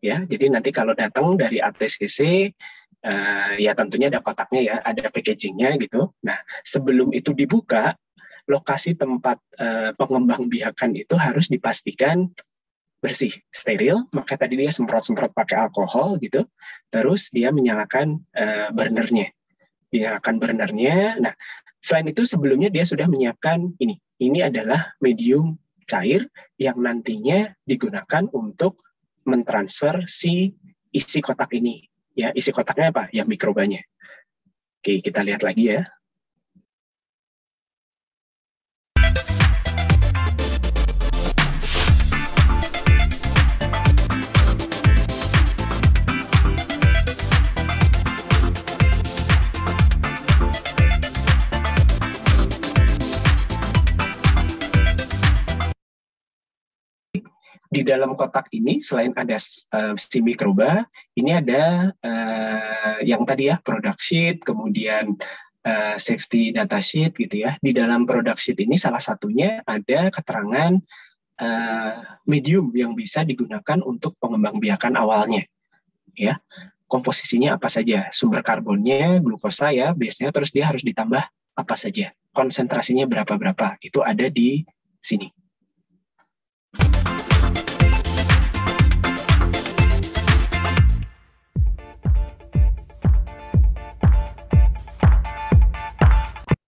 Ya, jadi nanti kalau datang dari ATCC, ya tentunya ada kotaknya ya, ada packagingnya gitu. Nah, sebelum itu dibuka, lokasi tempat pengembangbiakan itu harus dipastikan bersih, steril. Maka tadi dia semprot-semprot pakai alkohol gitu. Terus dia menyalakan burnernya. Nah, selain itu sebelumnya dia sudah menyiapkan ini. Ini adalah medium cair yang nantinya digunakan untuk mentransfer si isi kotak ini. Ya, isi kotaknya apa? Ya mikrobanya. Oke, kita lihat lagi ya. Di dalam kotak ini selain ada si mikroba, ini ada yang tadi ya product sheet, kemudian safety data sheet gitu ya. Di dalam product sheet ini salah satunya ada keterangan medium yang bisa digunakan untuk pengembangbiakan awalnya. Ya, komposisinya apa saja, sumber karbonnya, glukosa ya, base-nya, terus dia harus ditambah apa saja, konsentrasinya berapa, itu ada di sini.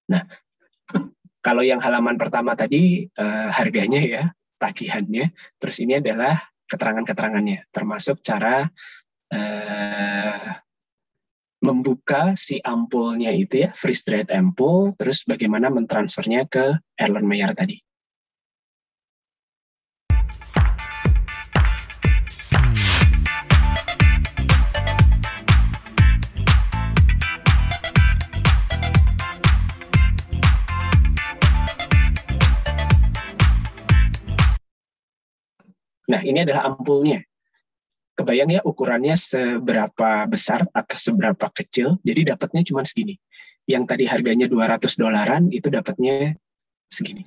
Nah, kalau yang halaman pertama tadi harganya ya, tagihannya, terus ini adalah keterangan-keterangannya, termasuk cara membuka si ampulnya itu ya, freeze dried ampul, terus bagaimana mentransfernya ke Erlenmeyer tadi. Nah, ini adalah ampulnya. Kebayang ya ukurannya seberapa besar atau seberapa kecil, jadi dapatnya cuma segini. Yang tadi harganya $200, itu dapatnya segini.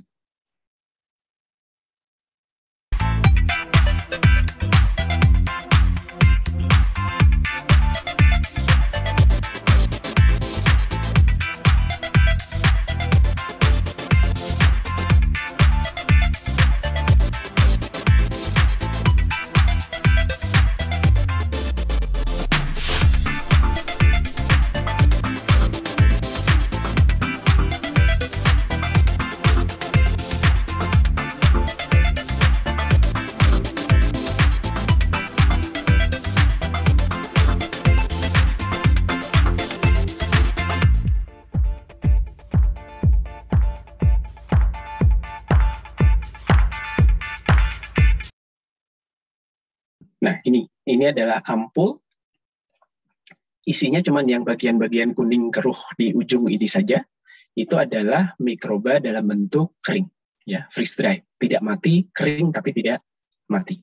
Nah, ini adalah ampul. Isinya cuma yang bagian-bagian kuning keruh di ujung ini saja. Itu adalah mikroba dalam bentuk kering, ya, freeze dry. Tidak mati, kering tapi tidak mati.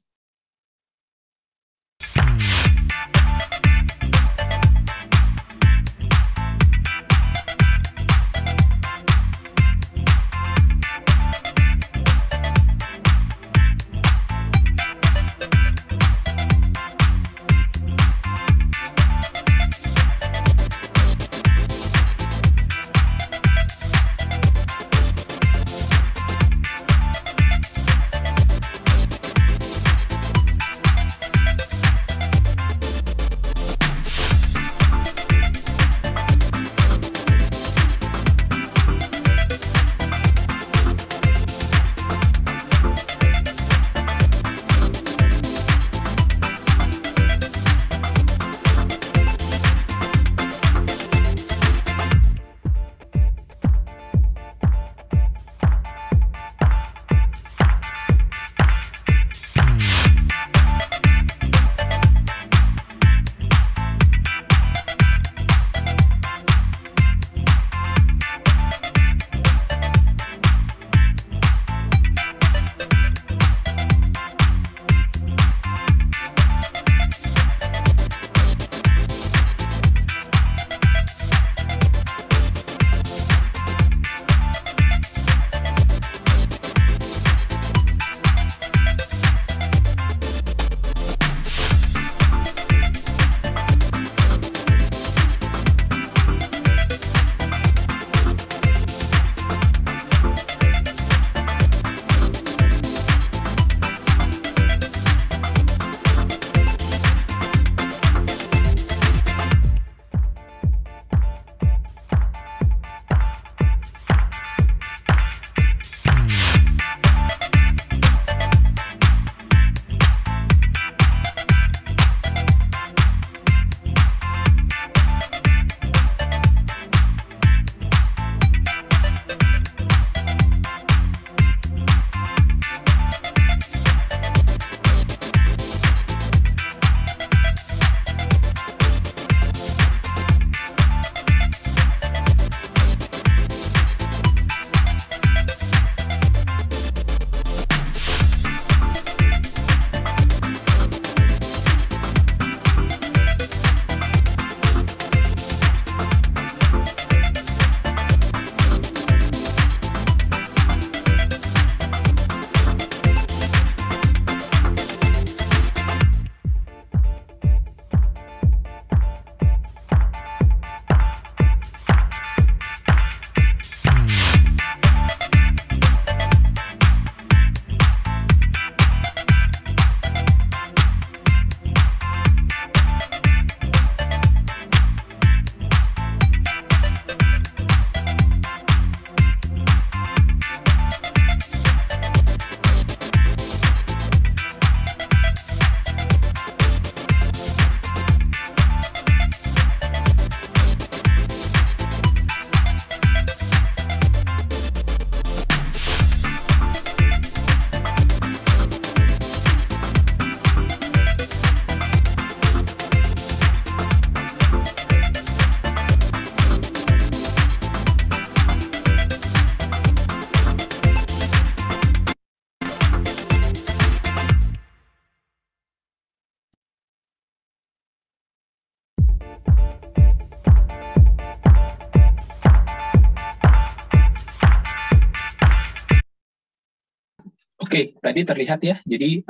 Oke, tadi terlihat ya. Jadi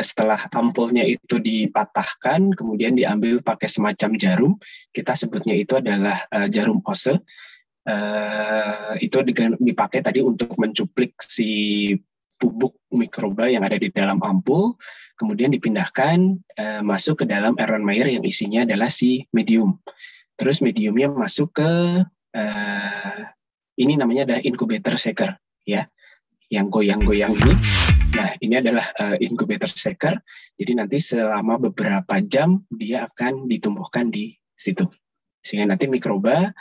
setelah ampulnya itu dipatahkan, kemudian diambil pakai semacam jarum. Kita sebutnya itu adalah jarum Ose. Itu dipakai tadi untuk mencuplik si bubuk mikroba yang ada di dalam ampul, kemudian dipindahkan masuk ke dalam Erlenmeyer yang isinya adalah si medium. Terus mediumnya masuk ke ini namanya adalah incubator shaker, ya. Yang goyang-goyang ini. Nah, ini adalah incubator shaker. Jadi nanti selama beberapa jam dia akan ditumbuhkan di situ. Sehingga nanti mikroba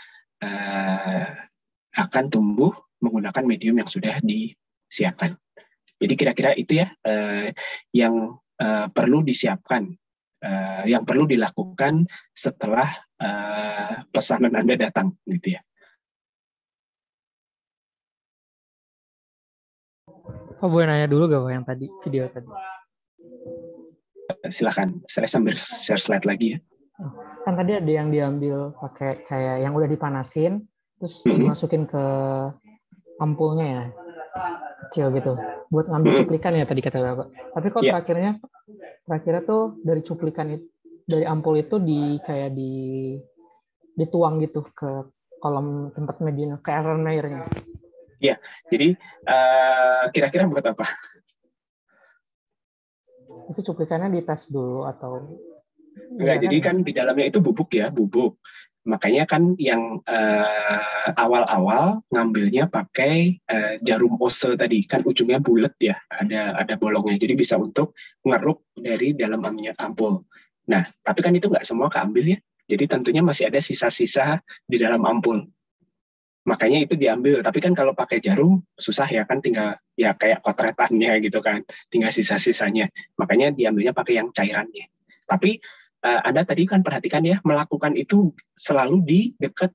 akan tumbuh menggunakan medium yang sudah disiapkan. Jadi kira-kira itu ya yang perlu disiapkan, yang perlu dilakukan setelah pesanan Anda datang, gitu ya. Oh, boleh nanya dulu gak Pak yang tadi, video tadi? Silakan, saya sambil share slide lagi ya. Kan tadi ada yang diambil pakai kayak yang udah dipanasin, terus dimasukin ke ampulnya ya, kecil gitu, buat ngambil cuplikan ya tadi kata Bapak. Tapi kok terakhirnya tuh dari cuplikan itu, dari ampul itu dituang gitu ke kolom tempat medium, ke Erlenmeyer-nya. Ya, jadi kira-kira buat apa? Itu cuplikannya dites dulu atau? Enggak, jadi kan di dalamnya itu bubuk ya, bubuk. Makanya kan yang awal-awal ngambilnya pakai jarum Ose tadi, kan ujungnya bulat ya, ada bolongnya, jadi bisa untuk ngeruk dari dalam ampul. Nah, tapi kan itu nggak semua keambil ya, jadi tentunya masih ada sisa-sisa di dalam ampul. Makanya itu diambil, tapi kan kalau pakai jarum susah ya, kan tinggal ya kayak kotretannya gitu kan, tinggal sisa-sisanya. Makanya diambilnya pakai yang cairannya. Tapi Anda tadi kan perhatikan ya, melakukan itu selalu di dekat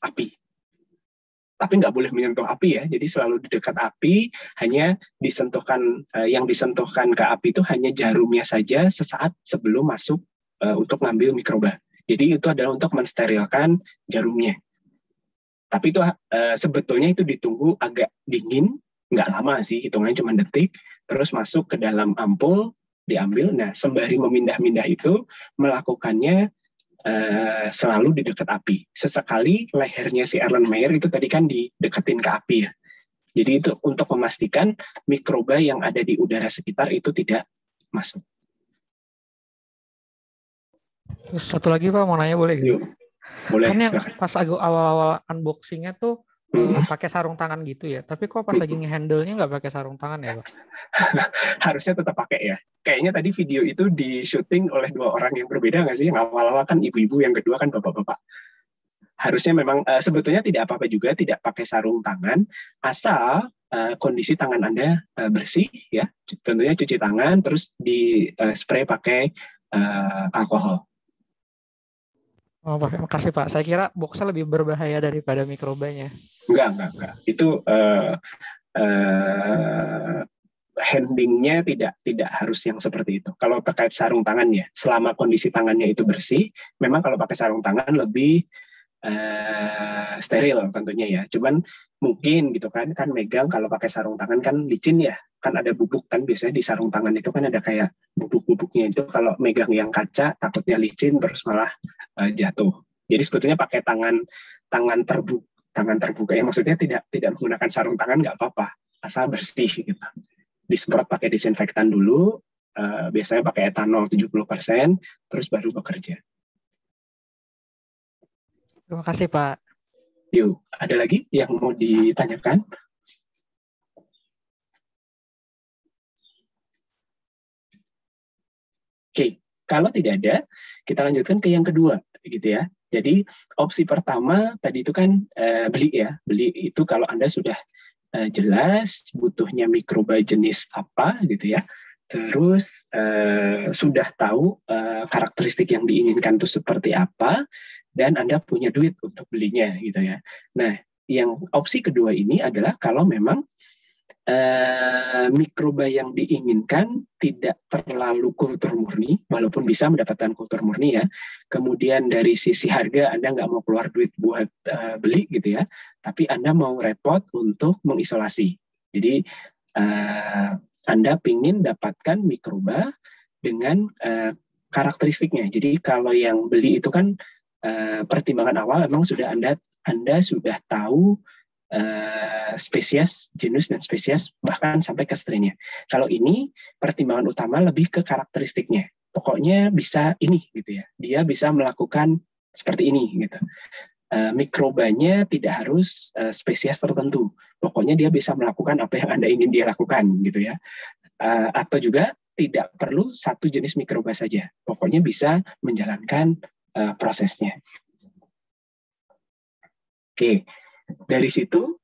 api. Tapi nggak boleh menyentuh api ya, jadi selalu di dekat api, hanya disentuhkan, yang disentuhkan ke api itu hanya jarumnya saja sesaat sebelum masuk untuk ngambil mikroba. Jadi itu adalah untuk mensterilkan jarumnya. Tapi itu sebetulnya itu ditunggu agak dingin, nggak lama sih, hitungannya cuma detik, terus masuk ke dalam ampul, diambil. Nah, sembari memindah-mindah itu, melakukannya selalu di dekat api. Sesekali lehernya si Erlenmeyer itu tadi kan dideketin ke api ya. Jadi itu untuk memastikan mikroba yang ada di udara sekitar itu tidak masuk. Terus satu lagi Pak, mau nanya boleh gitu? Boleh, kan yang silakan. pas awal-awal unboxing-nya tuh pakai sarung tangan gitu ya, tapi kok pas lagi nge-handle-nya nggak pakai sarung tangan ya Pak? Harusnya tetap pakai ya. Kayaknya tadi video itu di syuting oleh dua orang yang berbeda nggak sih? Yang awal-awal kan ibu-ibu, yang kedua kan bapak-bapak. Harusnya memang sebetulnya tidak apa-apa juga tidak pakai sarung tangan, asal kondisi tangan Anda bersih ya. Tentunya cuci tangan, terus di spray pakai alkohol. Oh, makasih Pak. Saya kira boxnya lebih berbahaya daripada mikrobanya. Enggak. Itu handlingnya tidak harus yang seperti itu. Kalau terkait sarung tangan ya, selama kondisi tangannya itu bersih, memang kalau pakai sarung tangan lebih steril tentunya ya. Cuman mungkin gitu kan megang kalau pakai sarung tangan kan licin ya, kan ada bubuk kan biasanya di sarung tangan itu kan ada kayak bubuk-bubuknya, itu kalau megang yang kaca takutnya licin terus malah jatuh. Jadi sebetulnya pakai tangan terbuka ya, maksudnya tidak menggunakan sarung tangan nggak apa-apa, asal bersih gitu. Disemprot pakai disinfektan dulu, biasanya pakai etanol 70%, terus baru bekerja. Terima kasih Pak. Yuk, ada lagi yang mau ditanyakan? Oke, kalau tidak ada, kita lanjutkan ke yang kedua, gitu ya. Jadi opsi pertama tadi itu kan beli ya, beli itu kalau Anda sudah jelas butuhnya mikroba jenis apa, gitu ya. Terus sudah tahu karakteristik yang diinginkan itu seperti apa, dan Anda punya duit untuk belinya, gitu ya. Nah, yang opsi kedua ini adalah kalau memang mikroba yang diinginkan tidak terlalu kultur murni, walaupun bisa mendapatkan kultur murni ya. Kemudian dari sisi harga Anda nggak mau keluar duit buat beli gitu ya, tapi Anda mau repot untuk mengisolasi. Jadi Anda ingin dapatkan mikroba dengan karakteristiknya. Jadi kalau yang beli itu kan pertimbangan awal memang sudah Anda sudah tahu spesies, genus, dan spesies, bahkan sampai ke strain-nya. Kalau ini pertimbangan utama lebih ke karakteristiknya. Pokoknya bisa ini gitu ya. Dia bisa melakukan seperti ini gitu. Mikrobanya tidak harus spesies tertentu. Pokoknya dia bisa melakukan apa yang Anda ingin dia lakukan gitu ya. Atau juga tidak perlu satu jenis mikroba saja. Pokoknya bisa menjalankan prosesnya. Oke. Dari situ,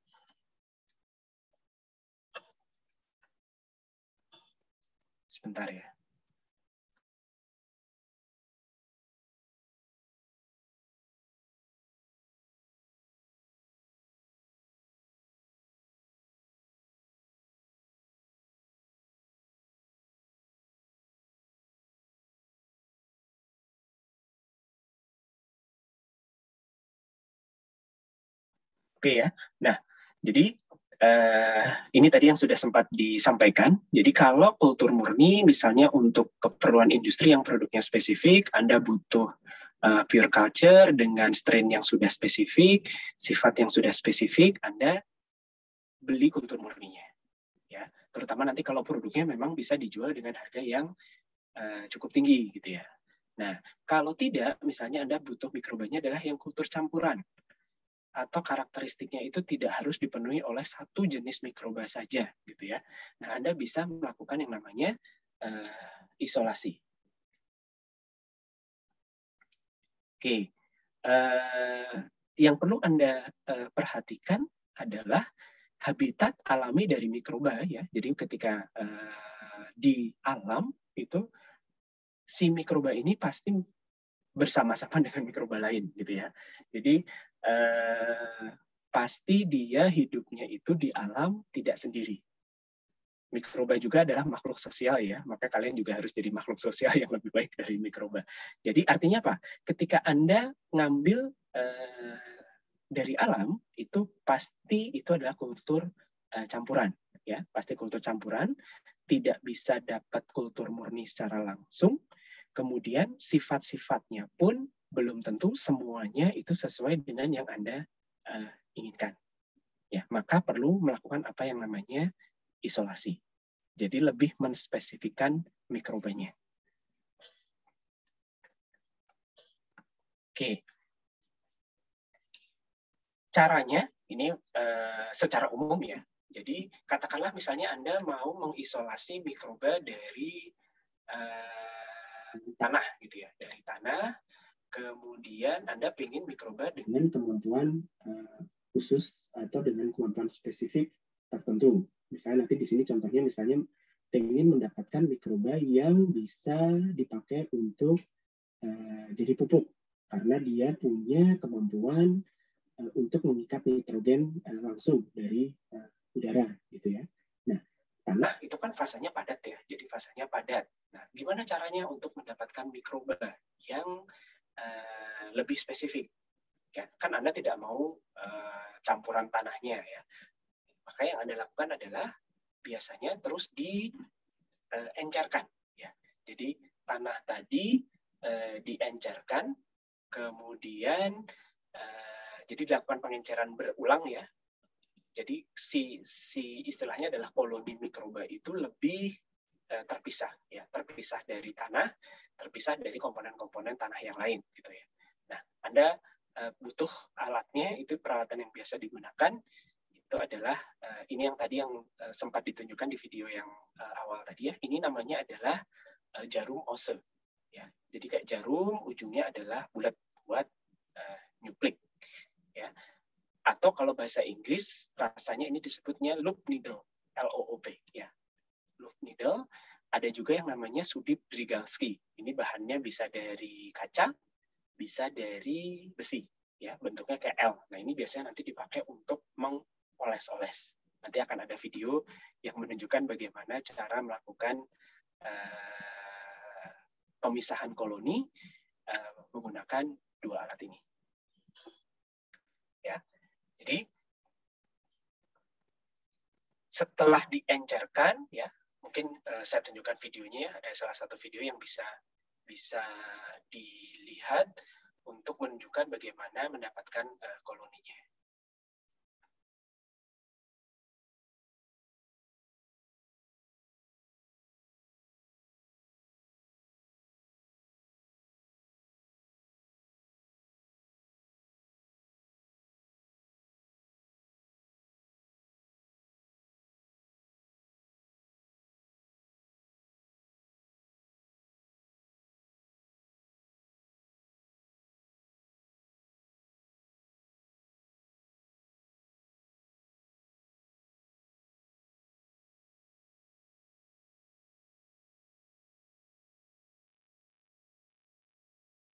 sebentar ya. Oke ya. Nah, jadi ini tadi yang sudah sempat disampaikan. Jadi kalau kultur murni, misalnya untuk keperluan industri yang produknya spesifik, Anda butuh pure culture dengan strain yang sudah spesifik, sifat yang sudah spesifik, Anda beli kultur murninya. Ya, terutama nanti kalau produknya memang bisa dijual dengan harga yang cukup tinggi, gitu ya. Nah, kalau tidak, misalnya Anda butuh mikrobanya adalah yang kultur campuran, atau karakteristiknya itu tidak harus dipenuhi oleh satu jenis mikroba saja, gitu ya. Nah, Anda bisa melakukan yang namanya isolasi. Oke, yang perlu Anda perhatikan adalah habitat alami dari mikroba ya. Jadi ketika di alam itu si mikroba ini pasti bersama-sama dengan mikroba lain, gitu ya. Jadi pasti dia hidupnya itu di alam tidak sendiri. Mikroba juga adalah makhluk sosial ya, maka kalian juga harus jadi makhluk sosial yang lebih baik dari mikroba. Jadi artinya apa? Ketika Anda ngambil dari alam, itu pasti itu adalah kultur campuran, ya, pasti kultur campuran, tidak bisa dapat kultur murni secara langsung. Kemudian sifat-sifatnya pun belum tentu semuanya itu sesuai dengan yang Anda inginkan. Ya, maka perlu melakukan apa yang namanya isolasi. Jadi lebih menspesifikkan mikrobanya. Oke. Caranya ini secara umum ya. Jadi katakanlah misalnya Anda mau mengisolasi mikroba dari tanah gitu ya, dari tanah. Kemudian Anda ingin mikroba dengan kemampuan khusus atau dengan kemampuan spesifik tertentu. Misalnya nanti di sini contohnya misalnya ingin mendapatkan mikroba yang bisa dipakai untuk jadi pupuk karena dia punya kemampuan untuk mengikat nitrogen langsung dari udara gitu ya. Nah, tanah itu kan fasanya padat ya, jadi fasanya padat. Nah, gimana caranya untuk mendapatkan mikroba yang lebih spesifik? Ya, kan Anda tidak mau campuran tanahnya ya. Maka yang Anda lakukan adalah biasanya terus diencerkan ya. Jadi tanah tadi diencerkan, kemudian jadi dilakukan pengenceran berulang ya. Jadi si istilahnya adalah koloni mikroba itu lebih terpisah ya, terpisah dari tanah, terpisah dari komponen-komponen tanah yang lain gitu ya. Nah, Anda butuh alatnya, itu peralatan yang biasa digunakan itu adalah ini yang tadi yang sempat ditunjukkan di video yang awal tadi ya. Ini namanya adalah jarum Ose ya. Jadi kayak jarum, ujungnya adalah bulat buat nyuplik ya. Atau kalau bahasa Inggris rasanya ini disebutnya loop needle, LOOP ya. Loop needle. Ada juga yang namanya Sudip Drygalski. Ini bahannya bisa dari kaca, bisa dari besi ya, bentuknya kayak L. Nah, ini biasanya nanti dipakai untuk mengoles-oles. Nanti akan ada video yang menunjukkan bagaimana cara melakukan pemisahan koloni menggunakan dua alat ini. Ya. Jadi setelah diencerkan ya, Mungkin saya tunjukkan videonya, ada salah satu video yang bisa dilihat untuk menunjukkan bagaimana mendapatkan koloninya.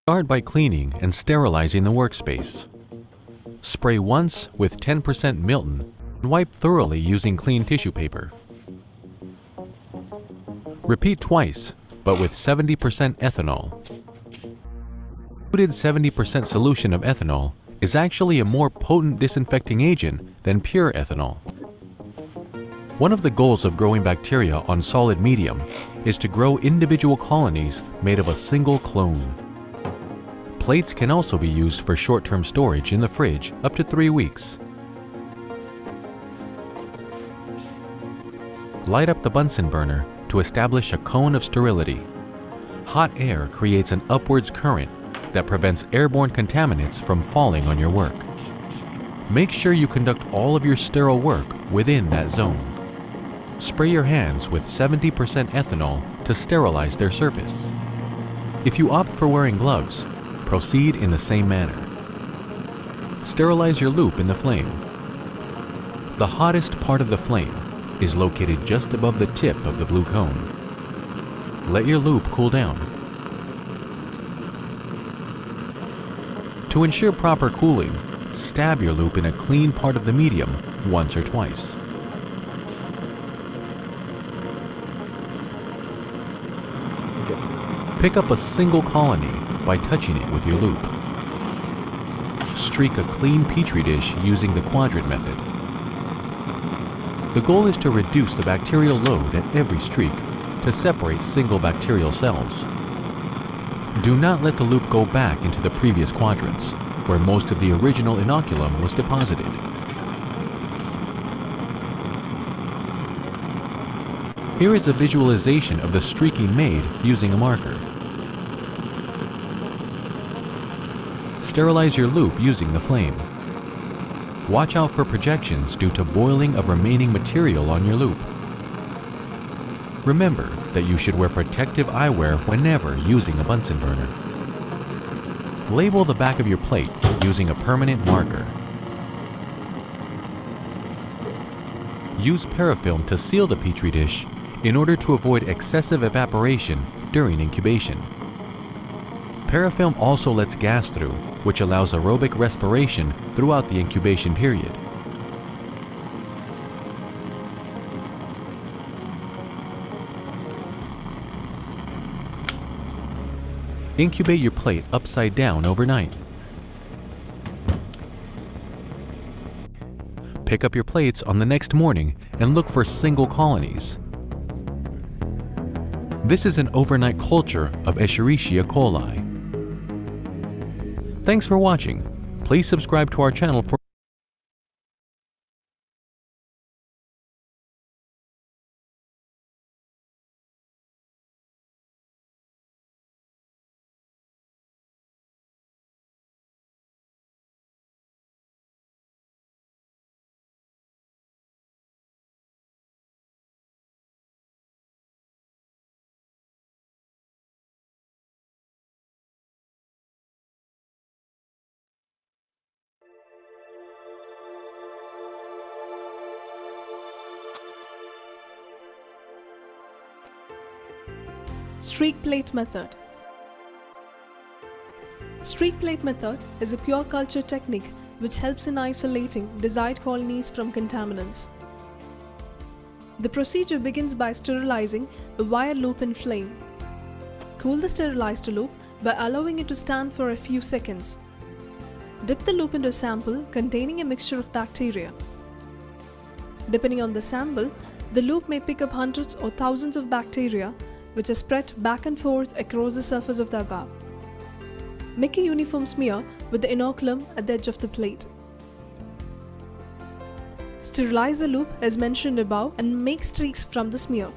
Start by cleaning and sterilizing the workspace. Spray once with 10% Milton and wipe thoroughly using clean tissue paper. Repeat twice, but with 70% ethanol. Diluted 70% solution of ethanol is actually a more potent disinfecting agent than pure ethanol. One of the goals of growing bacteria on solid medium is to grow individual colonies made of a single clone. Plates can also be used for short-term storage in the fridge up to 3 weeks. Light up the Bunsen burner to establish a cone of sterility. Hot air creates an upwards current that prevents airborne contaminants from falling on your work. Make sure you conduct all of your sterile work within that zone. Spray your hands with 70% ethanol to sterilize their surface. If you opt for wearing gloves, proceed in the same manner. Sterilize your loop in the flame. The hottest part of the flame is located just above the tip of the blue cone. Let your loop cool down. To ensure proper cooling, stab your loop in a clean part of the medium once or twice. Pick up a single colony by touching it with your loop. Streak a clean petri dish using the quadrant method. The goal is to reduce the bacterial load at every streak to separate single bacterial cells. Do not let the loop go back into the previous quadrants, where most of the original inoculum was deposited. Here is a visualization of the streaking made using a marker. Sterilize your loop using the flame. Watch out for projections due to boiling of remaining material on your loop. Remember that you should wear protective eyewear whenever using a Bunsen burner. Label the back of your plate using a permanent marker. Use parafilm to seal the petri dish in order to avoid excessive evaporation during incubation. Parafilm also lets gas through, which allows aerobic respiration throughout the incubation period. Incubate your plate upside down overnight. Pick up your plates on the next morning and look for single colonies. This is an overnight culture of Escherichia coli. Thanks for watching. Please subscribe to our channel for Streak plate method. Streak plate method is a pure culture technique which helps in isolating desired colonies from contaminants. The procedure begins by sterilizing a wire loop in flame. Cool the sterilized loop by allowing it to stand for a few seconds. Dip the loop into a sample containing a mixture of bacteria. Depending on the sample, The loop may pick up hundreds or thousands of bacteria which are spread back and forth across the surface of the agar. Make a uniform smear with the inoculum at the edge of the plate. Sterilize the loop as mentioned above and make streaks from the smear.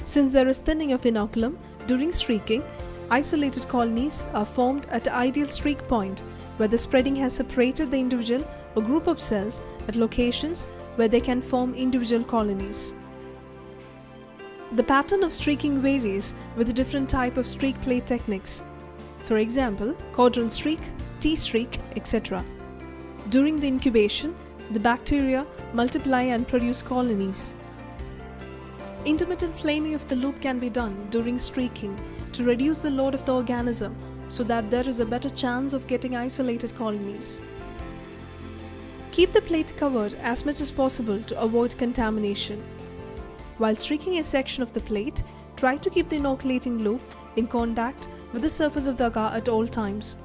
Since there is thinning of inoculum, during streaking, isolated colonies are formed at the ideal streak point where the spreading has separated the individual or group of cells at locations where they can form individual colonies. The pattern of streaking varies with the different type of streak plate techniques. For example, quadrant streak, T-streak, etc. During the incubation, the bacteria multiply and produce colonies. Intermittent flaming of the loop can be done during streaking to reduce the load of the organism so that there is a better chance of getting isolated colonies. Keep the plate covered as much as possible to avoid contamination. While streaking a section of the plate, try to keep the inoculating loop in contact with the surface of the agar at all times.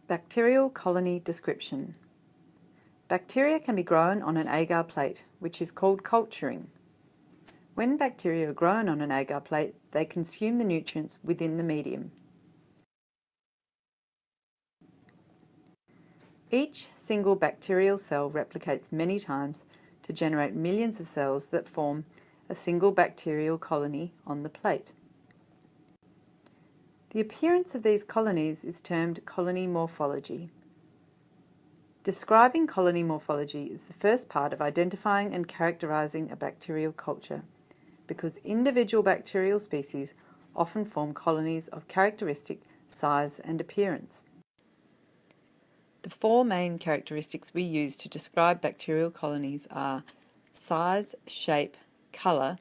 Bacterial colony description. Bacteria can be grown on an agar plate, which is called culturing. When bacteria are grown on an agar plate, they consume the nutrients within the medium. Each single bacterial cell replicates many times to generate millions of cells that form a single bacterial colony on the plate. The appearance of these colonies is termed colony morphology. Describing colony morphology is the first part of identifying and characterizing a bacterial culture, because individual bacterial species often form colonies of characteristic size and appearance. The four main characteristics we use to describe bacterial colonies are size, shape, color,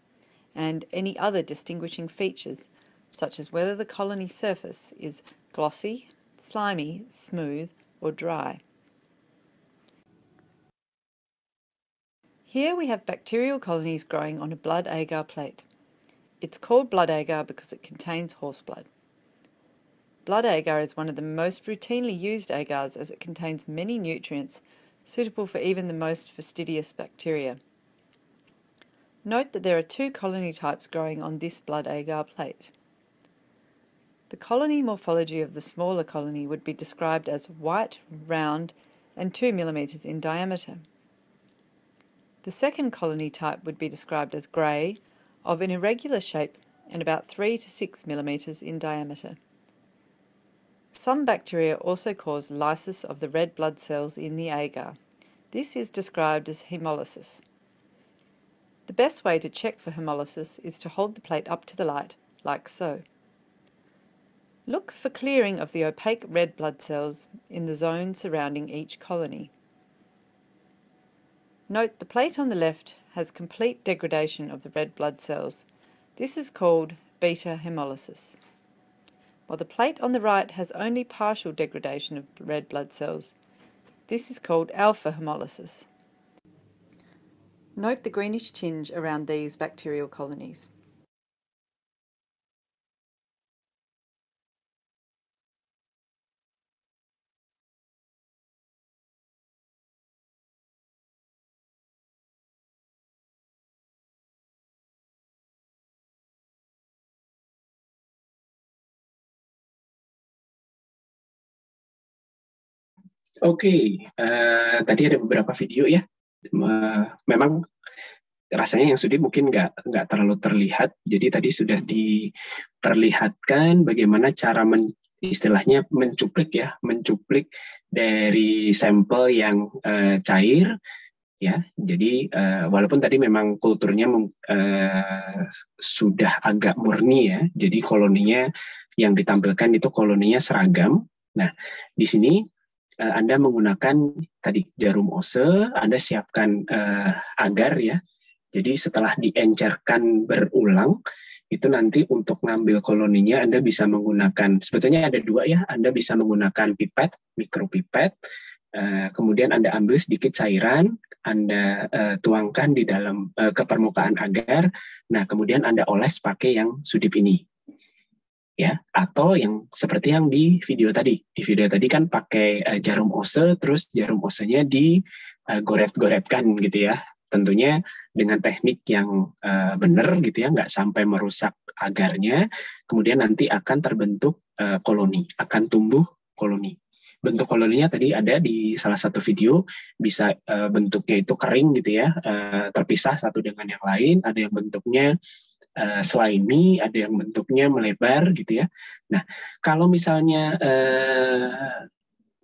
and any other distinguishing features, such as whether the colony surface is glossy, slimy, smooth, or dry. Here we have bacterial colonies growing on a blood agar plate. It's called blood agar because it contains horse blood. Blood agar is one of the most routinely used agars as it contains many nutrients suitable for even the most fastidious bacteria. Note that there are two colony types growing on this blood agar plate. The colony morphology of the smaller colony would be described as white, round, and 2 mm in diameter. The second colony type would be described as grey, of an irregular shape and about 3 to 6 mm in diameter. Some bacteria also cause lysis of the red blood cells in the agar. This is described as hemolysis. The best way to check for hemolysis is to hold the plate up to the light, like so. Look for clearing of the opaque red blood cells in the zone surrounding each colony. Note the plate on the left has complete degradation of the red blood cells. This is called beta hemolysis. While the plate on the right has only partial degradation of red blood cells. This is called alpha hemolysis. Note the greenish tinge around these bacterial colonies. Oke, tadi ada beberapa video ya. Memang rasanya yang sudah mungkin nggak terlalu terlihat. Jadi tadi sudah diperlihatkan bagaimana cara istilahnya mencuplik dari sampel yang cair. Ya, jadi walaupun tadi memang kulturnya sudah agak murni ya. Jadi koloninya yang ditampilkan itu koloninya seragam. Nah, di sini Anda menggunakan tadi jarum Ose, Anda siapkan agar ya. Jadi setelah diencerkan berulang, itu nanti untuk ngambil koloninya Anda bisa menggunakan, sebetulnya ada dua ya, Anda bisa menggunakan pipet, mikropipet, kemudian Anda ambil sedikit cairan, Anda tuangkan di dalam ke permukaan agar, nah kemudian Anda oles pakai yang sudip ini. Ya, atau yang seperti yang di video tadi. Di video tadi kan pakai jarum Ose, terus jarum Osenya digoret-goretkan gitu ya. Tentunya dengan teknik yang benar gitu ya, nggak sampai merusak agarnya. Kemudian nanti akan terbentuk koloni, akan tumbuh koloni. Bentuk koloninya tadi ada di salah satu video, bisa bentuknya itu kering gitu ya, terpisah satu dengan yang lain. Ada yang bentuknya slimy, ada yang bentuknya melebar gitu ya. Nah, kalau misalnya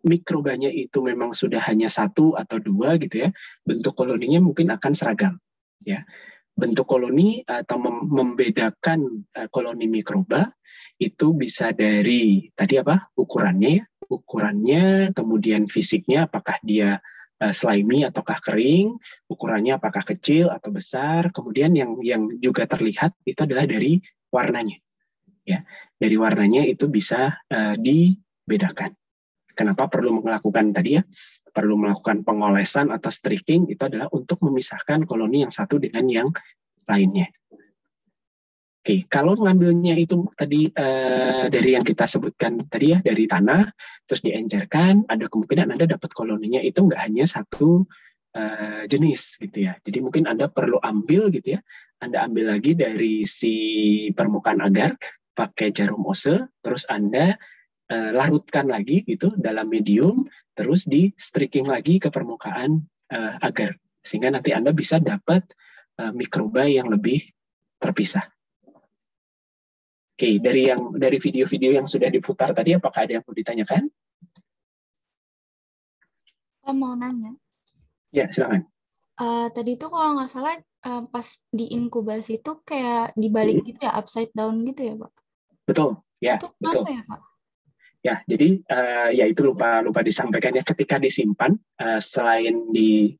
mikrobanya itu memang sudah hanya satu atau dua gitu ya, bentuk koloninya mungkin akan seragam ya. Bentuk koloni atau membedakan koloni mikroba itu bisa dari tadi apa? Ukurannya ya, ukurannya, kemudian fisiknya, apakah dia slimy ataukah kering, ukurannya apakah kecil atau besar, kemudian yang juga terlihat itu adalah dari warnanya. Ya, dari warnanya itu bisa dibedakan. Kenapa perlu melakukan tadi ya? Perlu melakukan pengolesan atau streaking, itu adalah untuk memisahkan koloni yang satu dengan yang lainnya. Oke, kalau ngambilnya itu tadi dari yang kita sebutkan tadi ya, dari tanah, terus diencerkan, ada kemungkinan Anda dapat koloninya itu nggak hanya satu jenis gitu ya. Jadi mungkin Anda perlu ambil gitu ya, Anda ambil lagi dari si permukaan agar, pakai jarum Ose, terus Anda larutkan lagi gitu dalam medium, terus di streaking lagi ke permukaan agar, sehingga nanti Anda bisa dapat mikroba yang lebih terpisah. Oke, dari video-video yang sudah diputar tadi, apakah ada yang mau ditanyakan? Saya mau nanya. Ya, silakan. Tadi itu kalau nggak salah pas diinkubasi itu kayak dibalik gitu ya, upside down gitu ya, Pak? Betul, ya, itu betul. Kenapa ya, Pak? Ya, jadi ya itu lupa disampaikan ya, ketika disimpan, selain di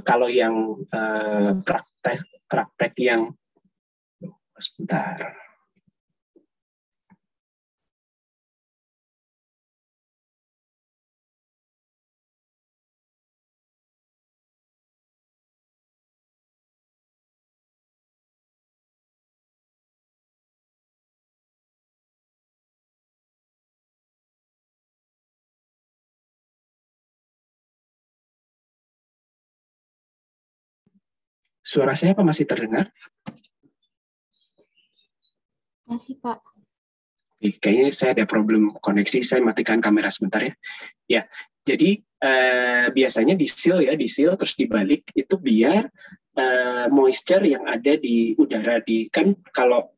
kalau yang praktek yang sebentar. Suara saya apa masih terdengar? Masih, Pak. Kayaknya saya ada problem koneksi, saya matikan kamera sebentar ya. Ya, jadi biasanya di-seal ya, di-seal terus dibalik itu biar moisture yang ada di udara kan kalau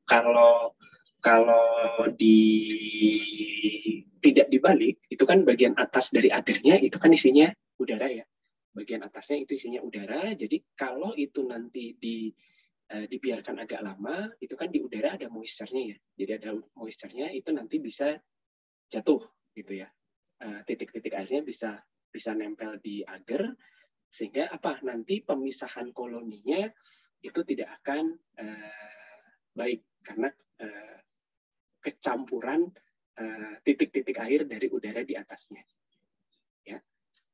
tidak dibalik itu kan bagian atas dari agarnya itu kan isinya udara ya. Bagian atasnya itu isinya udara, jadi kalau itu nanti dibiarkan agak lama, itu kan di udara ada moisture-nya ya. Jadi ada moisture-nya itu nanti bisa jatuh gitu ya. Titik-titik airnya bisa nempel di agar, sehingga apa? Nanti pemisahan koloninya itu tidak akan baik karena kecampuran titik-titik air dari udara di atasnya. Ya.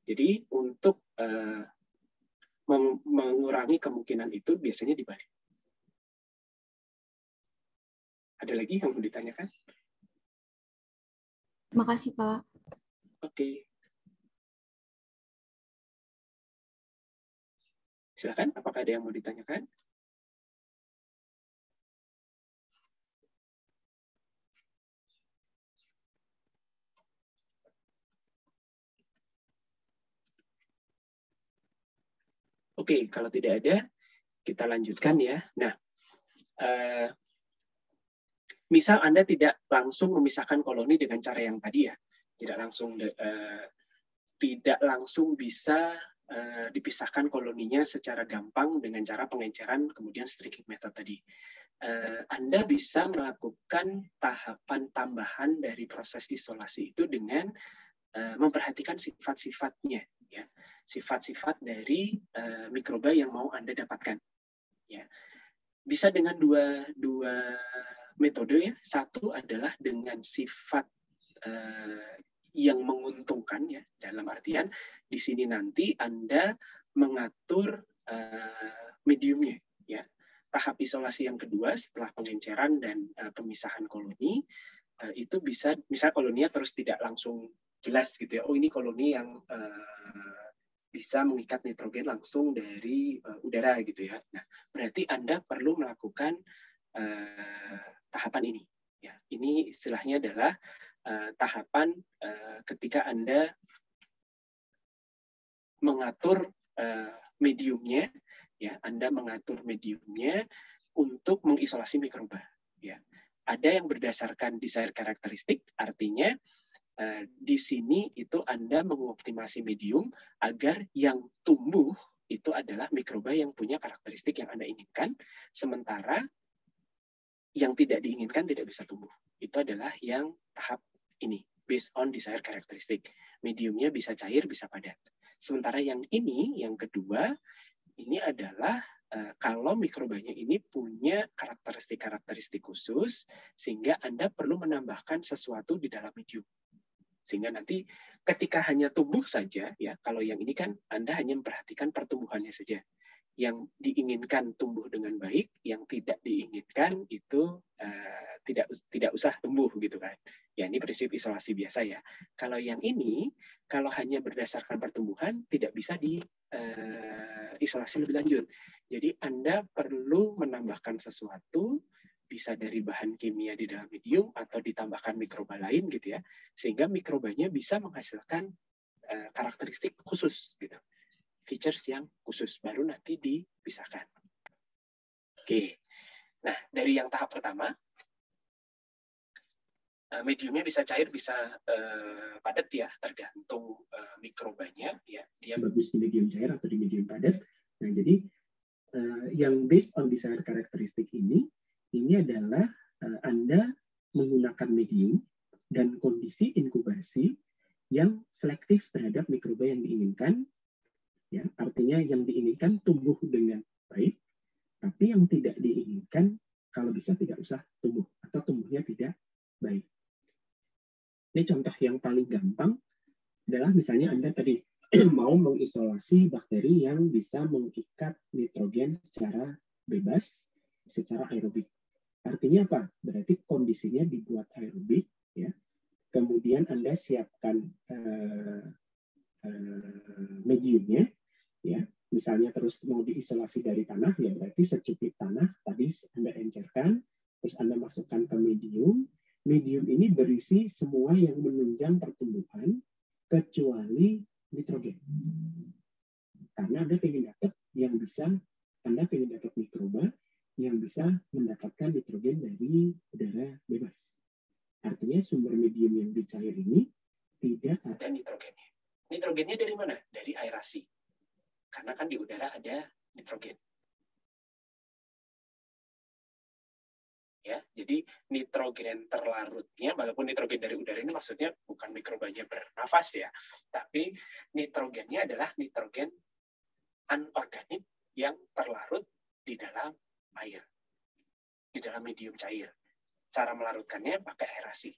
Jadi untuk mengurangi kemungkinan itu biasanya dibalik. Ada lagi yang mau ditanyakan? Makasih, Pak. Oke. Silakan, apakah ada yang mau ditanyakan? Oke, kalau tidak ada, kita lanjutkan ya. Nah, misal Anda tidak langsung memisahkan koloni dengan cara yang tadi ya, tidak langsung bisa dipisahkan koloninya secara gampang dengan cara pengenceran kemudian streaking method tadi. Anda bisa melakukan tahapan tambahan dari proses isolasi itu dengan memperhatikan sifat-sifatnya, ya, sifat-sifat dari mikroba yang mau Anda dapatkan. Ya, bisa dengan dua metode ya. Satu adalah dengan sifat yang menguntungkan ya, dalam artian di sini nanti Anda mengatur mediumnya ya. Tahap isolasi yang kedua setelah pengenceran dan pemisahan koloni itu bisa, misal koloninya terus tidak langsung jelas gitu ya. Oh, ini koloni yang bisa mengikat nitrogen langsung dari udara gitu ya. Nah, berarti Anda perlu melakukan tahapan ini. Ya, ini istilahnya adalah tahapan ketika Anda mengatur mediumnya, ya, Anda mengatur mediumnya untuk mengisolasi mikroba. Ya, ada yang berdasarkan desired karakteristik, artinya di sini itu Anda mengoptimasi medium agar yang tumbuh itu adalah mikroba yang punya karakteristik yang Anda inginkan, sementara yang tidak diinginkan tidak bisa tumbuh. Itu adalah yang tahap ini, based on desired karakteristik. Mediumnya bisa cair, bisa padat. Sementara yang ini, yang kedua, ini adalah kalau mikrobanya ini punya karakteristik-karakteristik khusus, sehingga Anda perlu menambahkan sesuatu di dalam medium. Sehingga nanti ketika hanya tumbuh saja, ya, kalau yang ini kan Anda hanya memperhatikan pertumbuhannya saja. Yang diinginkan tumbuh dengan baik, yang tidak diinginkan itu tidak usah tumbuh gitu kan. Ya, ini prinsip isolasi biasa ya. Kalau yang ini, kalau hanya berdasarkan pertumbuhan, tidak bisa isolasi lebih lanjut. Jadi Anda perlu menambahkan sesuatu, bisa dari bahan kimia di dalam medium atau ditambahkan mikroba lain gitu ya, sehingga mikrobanya bisa menghasilkan karakteristik khusus gitu, features yang khusus, baru nanti dipisahkan. Oke, nah dari yang tahap pertama, mediumnya bisa cair, bisa padat ya, tergantung mikrobanya ya, dia bagus di medium cair atau di medium padat. Nah, jadi yang based on desired karakteristik ini adalah Anda menggunakan medium dan kondisi inkubasi yang selektif terhadap mikroba yang diinginkan. Ya, artinya yang diinginkan tumbuh dengan baik, tapi yang tidak diinginkan kalau bisa tidak usah tumbuh atau tumbuhnya tidak baik. Ini contoh yang paling gampang adalah misalnya Anda tadi mau mengisolasi bakteri yang bisa mengikat nitrogen secara bebas, secara aerobik. Artinya apa? Berarti kondisinya dibuat aerobik, ya. Kemudian Anda siapkan mediumnya, ya. Misalnya terus mau diisolasi dari tanah, ya berarti secuplik tanah tadi Anda encerkan, terus Anda masukkan ke medium. Medium ini berisi semua yang menunjang pertumbuhan kecuali nitrogen. Karena Anda ingin dapat yang bisa, Anda ingin dapat mikroba yang bisa mendapatkan nitrogen dari udara bebas. Artinya sumber medium yang dicair ini tidak ada nitrogennya. Nitrogennya dari mana? Dari aerasi. Karena kan di udara ada nitrogen. Ya, jadi nitrogen terlarutnya, walaupun nitrogen dari udara ini maksudnya bukan mikrobanya bernafas ya, tapi nitrogennya adalah nitrogen anorganik yang terlarut di dalam air, di dalam medium cair. Cara melarutkannya pakai aerasi.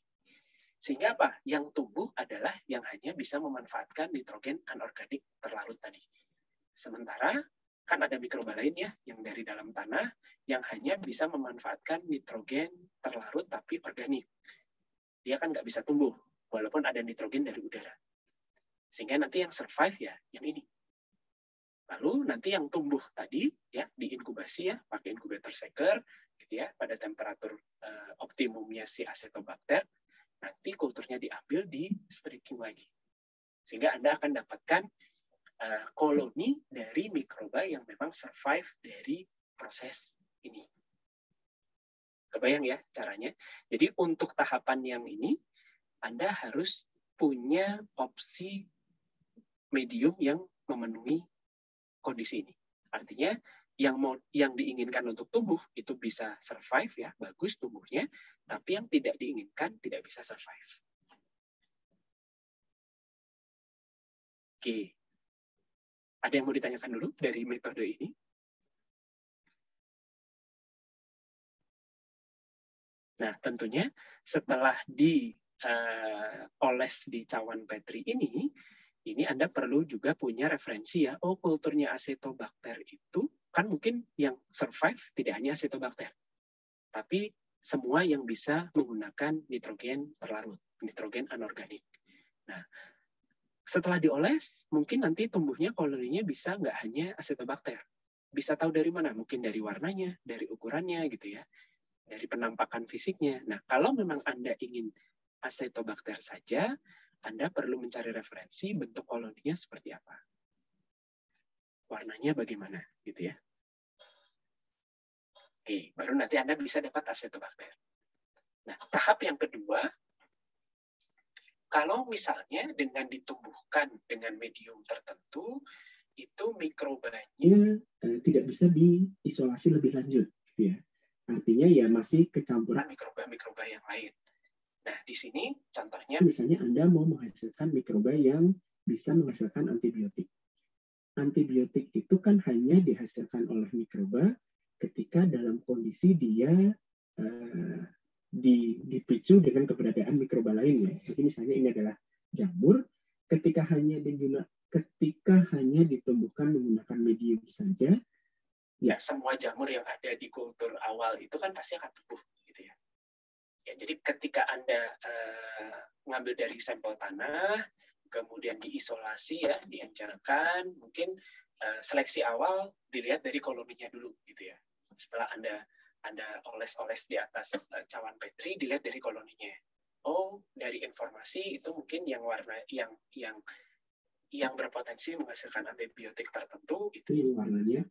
Sehingga apa? Yang tumbuh adalah yang hanya bisa memanfaatkan nitrogen anorganik terlarut tadi. Sementara kan ada mikroba lain ya, yang dari dalam tanah, yang hanya bisa memanfaatkan nitrogen terlarut tapi organik. Dia kan nggak bisa tumbuh, walaupun ada nitrogen dari udara. Sehingga nanti yang survive ya, yang ini. Lalu nanti yang tumbuh tadi ya diinkubasi ya pakai inkubator shaker gitu ya pada temperatur optimumnya si acetobacter, nanti kulturnya diambil di streaking lagi. Sehingga Anda akan dapatkan koloni dari mikroba yang memang survive dari proses ini. Kebayang ya caranya? Jadi untuk tahapan yang ini Anda harus punya opsi medium yang memenuhi kondisi ini. Artinya yang diinginkan untuk tumbuh itu bisa survive ya, bagus tumbuhnya, tapi yang tidak diinginkan tidak bisa survive. Oke. Ada yang mau ditanyakan dulu dari metode ini? Nah, tentunya setelah dioles di cawan Petri ini Anda perlu juga punya referensi ya. Oh, kulturnya Acetobacter itu kan mungkin yang survive tidak hanya Acetobacter, tapi semua yang bisa menggunakan nitrogen terlarut, nitrogen anorganik. Nah, setelah dioles, mungkin nanti tumbuhnya koloninya bisa nggak hanya Acetobacter. Bisa tahu dari mana? Mungkin dari warnanya, dari ukurannya gitu ya, dari penampakan fisiknya. Nah, kalau memang Anda ingin Acetobacter saja, Anda perlu mencari referensi bentuk koloninya seperti apa. Warnanya bagaimana, gitu ya. Oke, baru nanti Anda bisa dapat Acetobacter. Nah, tahap yang kedua, kalau misalnya dengan ditumbuhkan dengan medium tertentu, itu mikrobanya tidak bisa diisolasi lebih lanjut, gitu ya. Artinya ya masih kecampuran mikroba-mikroba yang lain. Nah, di sini contohnya misalnya Anda mau menghasilkan mikroba yang bisa menghasilkan antibiotik. Antibiotik itu kan hanya dihasilkan oleh mikroba ketika dalam kondisi dia dipicu dengan keberadaan mikroba lainnya. Jadi misalnya ini adalah jamur, ketika hanya ditumbuhkan menggunakan medium saja, ya semua jamur yang ada di kultur awal itu kan pasti akan tumbuh, gitu ya. Ya, jadi ketika Anda ngambil dari sampel tanah, kemudian diisolasi ya, diencerkan, mungkin seleksi awal dilihat dari koloninya dulu, gitu ya. Setelah Anda oles-oles di atas cawan Petri, dilihat dari koloninya. Oh, dari informasi itu mungkin yang warna yang berpotensi menghasilkan antibiotik tertentu itu yang warnanya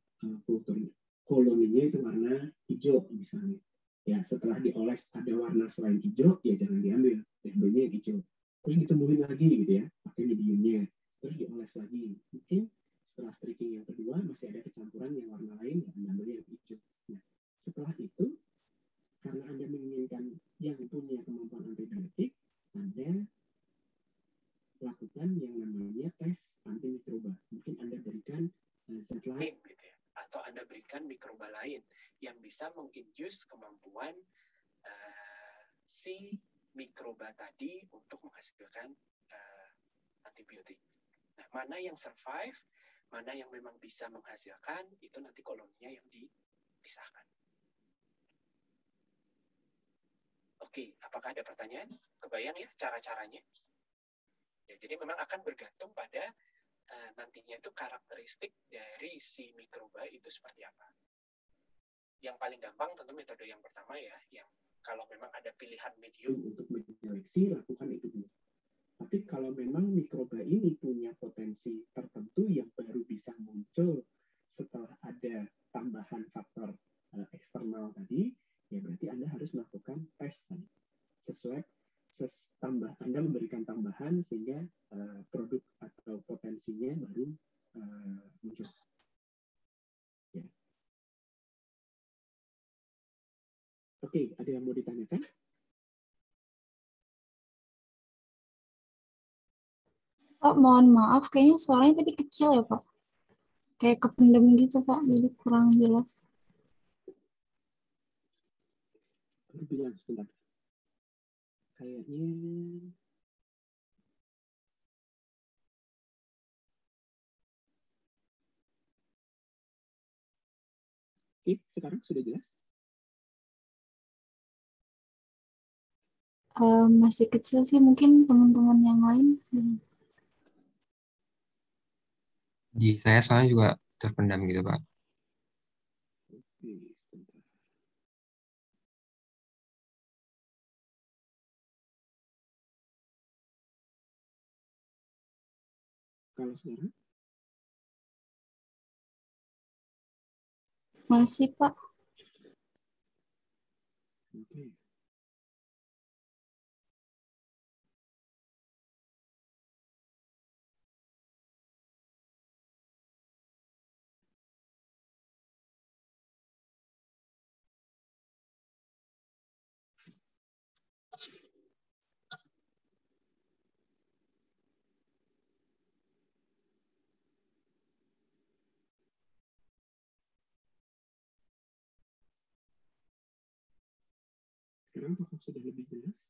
kulturnya. Koloninya itu warna hijau misalnya. Ya, setelah dioles ada warna selain hijau, ya jangan diambil. Diambilnya yang hijau. Terus ditumbuhin lagi gitu ya, pakai mediumnya. Terus dioles lagi. Mungkin setelah streaking yang kedua masih ada kecampuran yang warna lain, ya ambilnya yang hijau. Nah, setelah itu, karena Anda menginginkan yang punya kemampuan antibiotik, Anda lakukan yang namanya tes antimikroba. Mungkin Anda berikan zat lain, gitu ya, atau Anda berikan mikroba lain yang bisa menginduce kemampuan si mikroba tadi untuk menghasilkan antibiotik. Nah, mana yang survive, mana yang memang bisa menghasilkan, itu nanti koloninya yang dipisahkan. Oke, apakah ada pertanyaan? Kebayang ya cara-caranya? Ya, jadi memang akan bergantung pada nantinya itu karakteristik dari si mikroba itu seperti apa. Yang paling gampang tentu metode yang pertama ya, yang kalau memang ada pilihan medium untuk menyeleksi, lakukan itu dulu. Tapi kalau memang mikroba ini punya potensi tertentu yang baru bisa muncul setelah ada tambahan faktor eksternal tadi, ya berarti Anda harus melakukan tes tadi. Anda memberikan tambahan sehingga produk atau potensinya baru muncul. Ya. Oke, ada yang mau ditanyakan? Pak, mohon maaf, kayaknya suaranya tadi kecil ya, Pak. Kayak kependem gitu, Pak, jadi kurang jelas. Bilang sebentar. Kayaknya sekarang sudah jelas? Masih kecil sih, mungkin teman-teman yang lain. Di saya soalnya juga terpendam gitu, Pak. Kalau sekarang? Masih, Pak. Oke. Sekarang apakah sudah lebih jelas?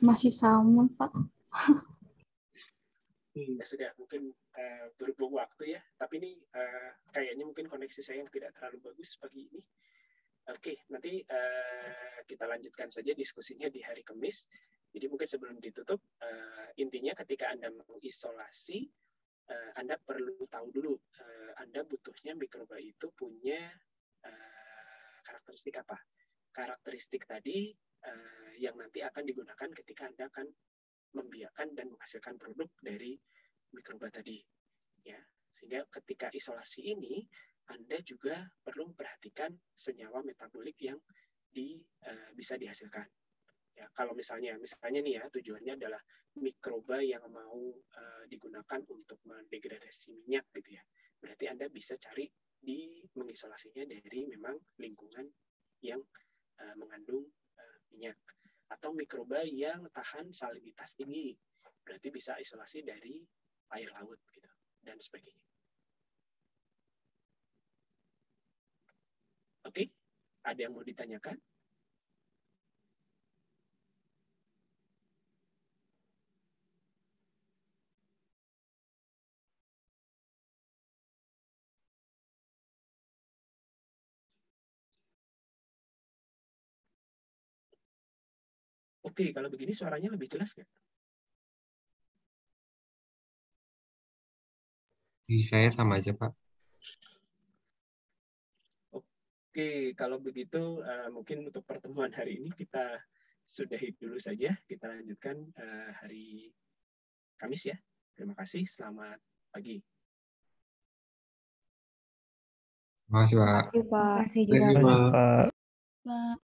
Masih sama, Pak. Sudah mungkin berhubung waktu ya, tapi ini kayaknya mungkin koneksi saya yang tidak terlalu bagus pagi ini. Oke, nanti kita lanjutkan saja diskusinya di hari Kamis. Jadi mungkin sebelum ditutup, intinya ketika Anda mengisolasi, Anda perlu tahu dulu, Anda butuhnya mikroba itu punya karakteristik apa. Karakteristik tadi yang nanti akan digunakan ketika Anda akan membiarkan dan menghasilkan produk dari mikroba tadi. Ya, sehingga ketika isolasi ini, Anda juga perlu memperhatikan senyawa metabolik yang bisa dihasilkan. Ya, kalau misalnya nih ya, tujuannya adalah mikroba yang mau digunakan untuk mendegradasi minyak gitu ya. Berarti Anda bisa cari mengisolasinya dari memang lingkungan yang mengandung minyak. Atau mikroba yang tahan salinitas tinggi. Berarti bisa isolasi dari air laut gitu dan sebagainya. Oke, ada yang mau ditanyakan? Oke, kalau begini suaranya lebih jelas nggak? Di saya sama aja, Pak. Oke, kalau begitu mungkin untuk pertemuan hari ini kita sudahi dulu saja. Kita lanjutkan hari Kamis ya. Terima kasih, selamat pagi. Terima kasih, Pak. Terima kasih, Pak. Terima kasih juga, Terima kasih, Pak. Pak. Pak.